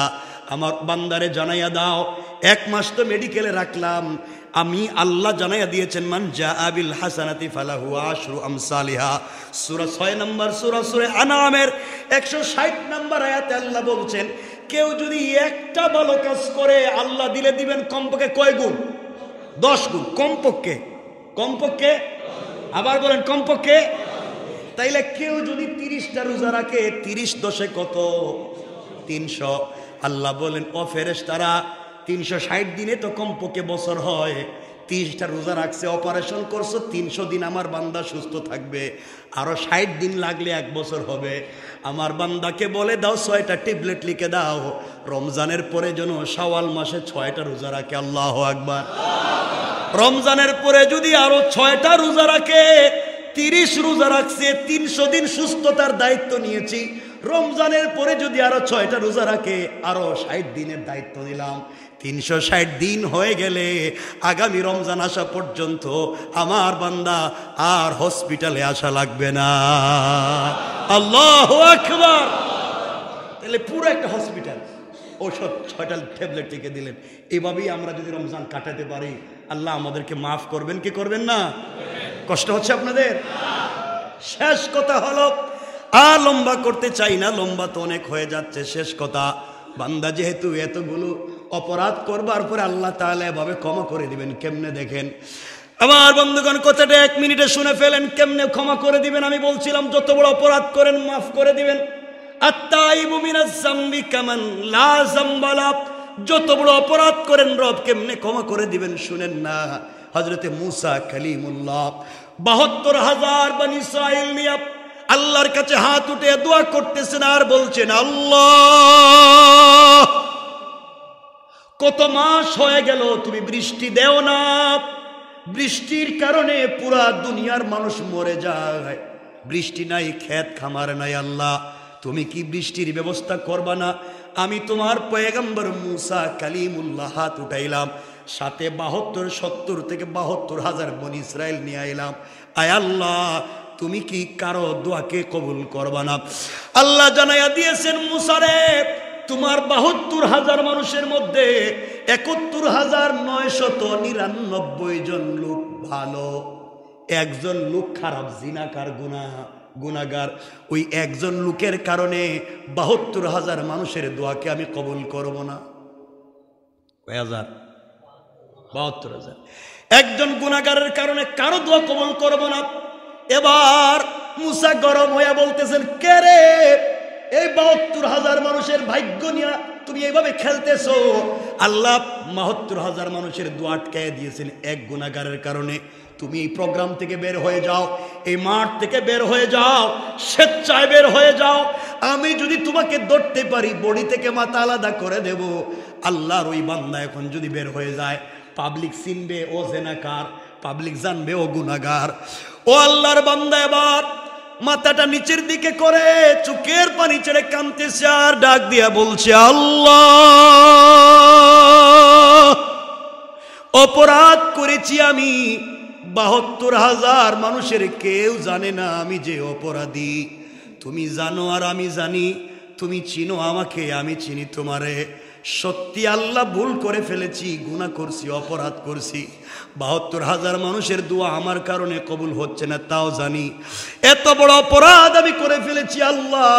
আমার বান্দারে জানাইয়া দাও, 1 মাস তো মেডিকেলে রাখলাম, আমি আল্লাহ জানাইয়া দিয়েছেন মান জাআ বিল হাসানাতি ফালাহু আশরু আমসালিহা। সূরা 6 নম্বর সূরা আনামের 160 নম্বর আয়াতে আল্লাহ বলছেন, কেউ যদি একটা ভালো কাজ করে আল্লাহ দিবেন কমপক্ষে কয় গুণ? 10 গুণ। কমপক্ষে আবার বলেন কমপক্ষে। তাইলে কেউ যদি 30টা রোজা রাখে, 30 10 কত? 300। আল্লাহ বলেন, ও ফেরেশতারা 360 দিনে তো কমপক্ষে বছর হয়, 30টা রোজা রাখছে, অপারেশন করছো, 300 দিন আমার বান্দা সুস্থ থাকবে, আরো 60 দিন লাগলে 1 বছর হবে। আমার বান্দাকে বলে দাও 6টা ট্যাবলেট লিখে দাও, রমজানের পরে যেন শাওয়াল মাসে 6টা রোজা রাখে। আল্লাহু আকবার। রমজানের পরে যদি আরো 6টা রোজা রাখে, 30 রোজা রাখছে, 300 দিন সুস্থতার দায়িত্ব নিয়েছি, রমজানের পরে যদি আরো 6টা রোজা রাখে, আরো 60 দিনের দায়িত্ব দিলাম, 360 দিন হয়ে গেলে আগামী রমজান আসা পর্যন্ত আমার বান্দা আর হসপিটালে আসা লাগবে না। আল্লাহু আকবার। তাহলে পুরো একটা হসপিটাল, ওষুধ 6টা ট্যাবলেট লিখে দিলেন। এভাবেই আমরা যদি রমজান কাটাতে পারি, আল্লাহ আমাদেরকে মাফ করবেন কি করবেন না? কষ্ট হচ্ছে আপনাদের? শেষ কথা হলো, আর লম্বা করতে চাই না, লম্বা তো অনেক হয়ে যাচ্ছে। শেষ কথা, বান্দা যেহেতু এতগুলো অপরাধ করবার পরে আল্লাহ তাআলা এভাবে ক্ষমা করে দিবেন কেমনে দেখেন। আমার বন্ধুগণ, কথাটা 1 মিনিটে শুনে ফেলেন, কেমনে ক্ষমা করে দিবেন। আমি বলছিলাম যত বড় অপরাধ করেন মাফ করে দিবেন। আত্তাইবু মিনাজ যামবি কামান লা যামবা লা। যত বড় অপরাধ করেন রব কেমনে ক্ষমা করে দিবেন শুনেন না। হযরতে মূসা কালিমুল্লাহ ৭২,০০০ বনি ইসরাইল নিয়ে আল্লাহর কাছে হাত উঠে দোয়া করতেছেন আর বলছেন, আল্লাহ কত মাস হয়ে গেল তুমি বৃষ্টি দেও না, বৃষ্টির কারণে পুরা দুনিয়ার মানুষ মরে যায়, বৃষ্টি নাই, ক্ষেত খামার নাই, আল্লাহ তুমি কি বৃষ্টির ব্যবস্থা করবা না? আমি তোমার পয়গম্বর মূসা কালিমুল্লাহ হাত উঠাইলাম, সাথে ৭২ থেকে ৭২,০০০ বনি ইসরাইল নিয়ে আইলাম, আয় আল্লাহ তুমি কি কারো দোয়াকে কবুল করবা না? আল্লাহ জানাইয়া দিয়েছেন, মূসা রে তোমার ৭২,০০০ মানুষের মধ্যে ৭১,৯৯৯ জন লোক ভালো, একজন লোক খারাপ, জিনাকার, গুনাহগার। ওই একজন লোকের কারণে ৭২,০০০ মানুষের দোয়াকে আমি কবুল করব না। ৭২,০০০ একজন গুনাহগারের কারণে কারো দোয়া কবুল করব না। এবার মূসা গরম হইয়া বলতেছেন, কে রে এই ৭২,০০০ মানুষের ভাগ্য নিয়ে তুমি এইভাবে খেলতেছো? আল্লাহ ৭২,০০০ মানুষের দোয়া আটকায় দিয়েছেন এক গুনাহগারের কারণে। তুমি এই প্রোগ্রাম থেকে বের হয়ে যাও, এই মাঠ থেকে বের হয়ে যাও, স্বেচ্ছায় বের হয়ে যাও। আমি যদি তোমাকে ধরতে পারি বডি থেকে মাথা আলাদা করে দেব। আল্লাহর ওই বান্দা এখন যদি বের হয়ে যায়, পাবলিক চিনবে ও জেনাকার, পাবলিক জানবে ও গুনাহগার। ও আল্লাহর বান্দা এবার মাথাটা নিচের দিকে করে চোখের পানি ছেড়ে কাঁদতেছে আর ডাক দিয়া বলছে, আল্লাহ অপরাধ করেছি আমি, ৭২,০০০ মানুষের কেউ জানে না আমি যে অপরাধী। তুমি জানো আর আমি জানি, তুমি চিনো আমাকে, আমি চিনি তোমারে। সত্যি আল্লাহ ভুল করে ফেলেছি, গুনাহ করছি, অপরাধ করছি। ৭২,০০০ মানুষের দোয়া আমার কারণে কবুল হচ্ছে না তাও জানি। এত বড় অপরাধ আমি করে ফেলেছি আল্লাহ,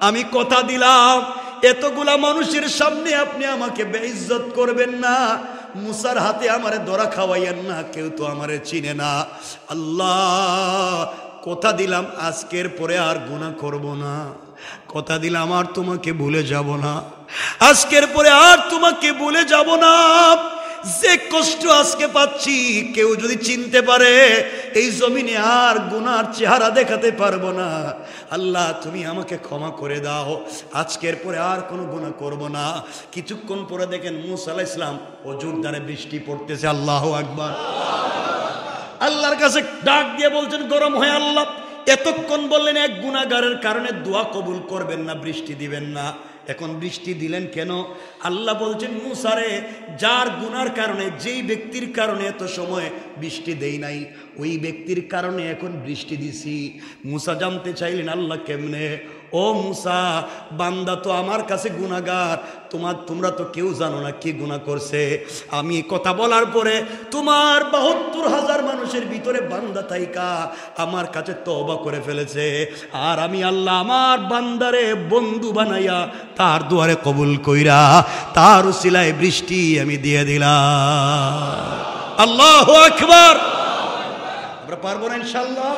আমি কথা দিলাম এতগুলা মানুষের সামনে আপনি আমাকে বেইজ্জত করবেন না, মূসার হাতে আমারে ধরা খাওয়াইয়েন না, কেউ তো আমারে চিনে না। আল্লাহ কথা দিলাম আজকের পরে আর গুনাহ করব না, কথা দিলাম আর তোমাকে ভুলে যাব না, আজকের পরে আর তোমাকে ভুলে যাব না। যে কষ্ট আজকে পাচ্ছি কেউ যদি চিনতে পারে এই জমিনে আর গুনার চেহারা দেখাতে পারবো না। আল্লাহ তুমি আমাকে ক্ষমা করে দাও, আজকের পরে আর কোনো গুনাহ করব না। কিছুক্ষণ পরে দেখেন মূসা আলাইহিস সালাম অজুর দ্বারে বৃষ্টি পড়তেছে। আল্লাহু আকবার। আল্লাহর কাছে ডাক দিয়ে বলছেন, গরম হয়ে আল্লাহ এতক্ষণ বললেন এক গুনাহগারের কারণে দোয়া কবুল করবেন না, বৃষ্টি দিবেন না, এখন বৃষ্টি দিলেন কেন? আল্লাহ বলছেন মুসারে, যার গুনার কারণে, যেই ব্যক্তির কারণে এত সময় বৃষ্টি দেই নাই, ওই ব্যক্তির কারণে এখন বৃষ্টি দিছি। মুসা জানতে চাইলেন আল্লাহ কেমনে? ও মুসা, বান্দা তো আমার কাছে গুনাহগার, তোমরা তো কেউ জানো না কি গুনাহ করছে। আমি কথা বলার পরে তোমার ৭২,০০০ মানুষের ভিতরে বান্দা তাইকা আমার কাছে তওবা করে ফেলেছে, আর আমি আল্লাহ আমার বান্দারে বন্ধু বানাইয়া তার দুয়ারে কবুল কইরা তার উসিলায় বৃষ্টি আমি দিয়ে দিলাম। আল্লাহু আকবার। আমরা পারবো না ইনশাআল্লাহ?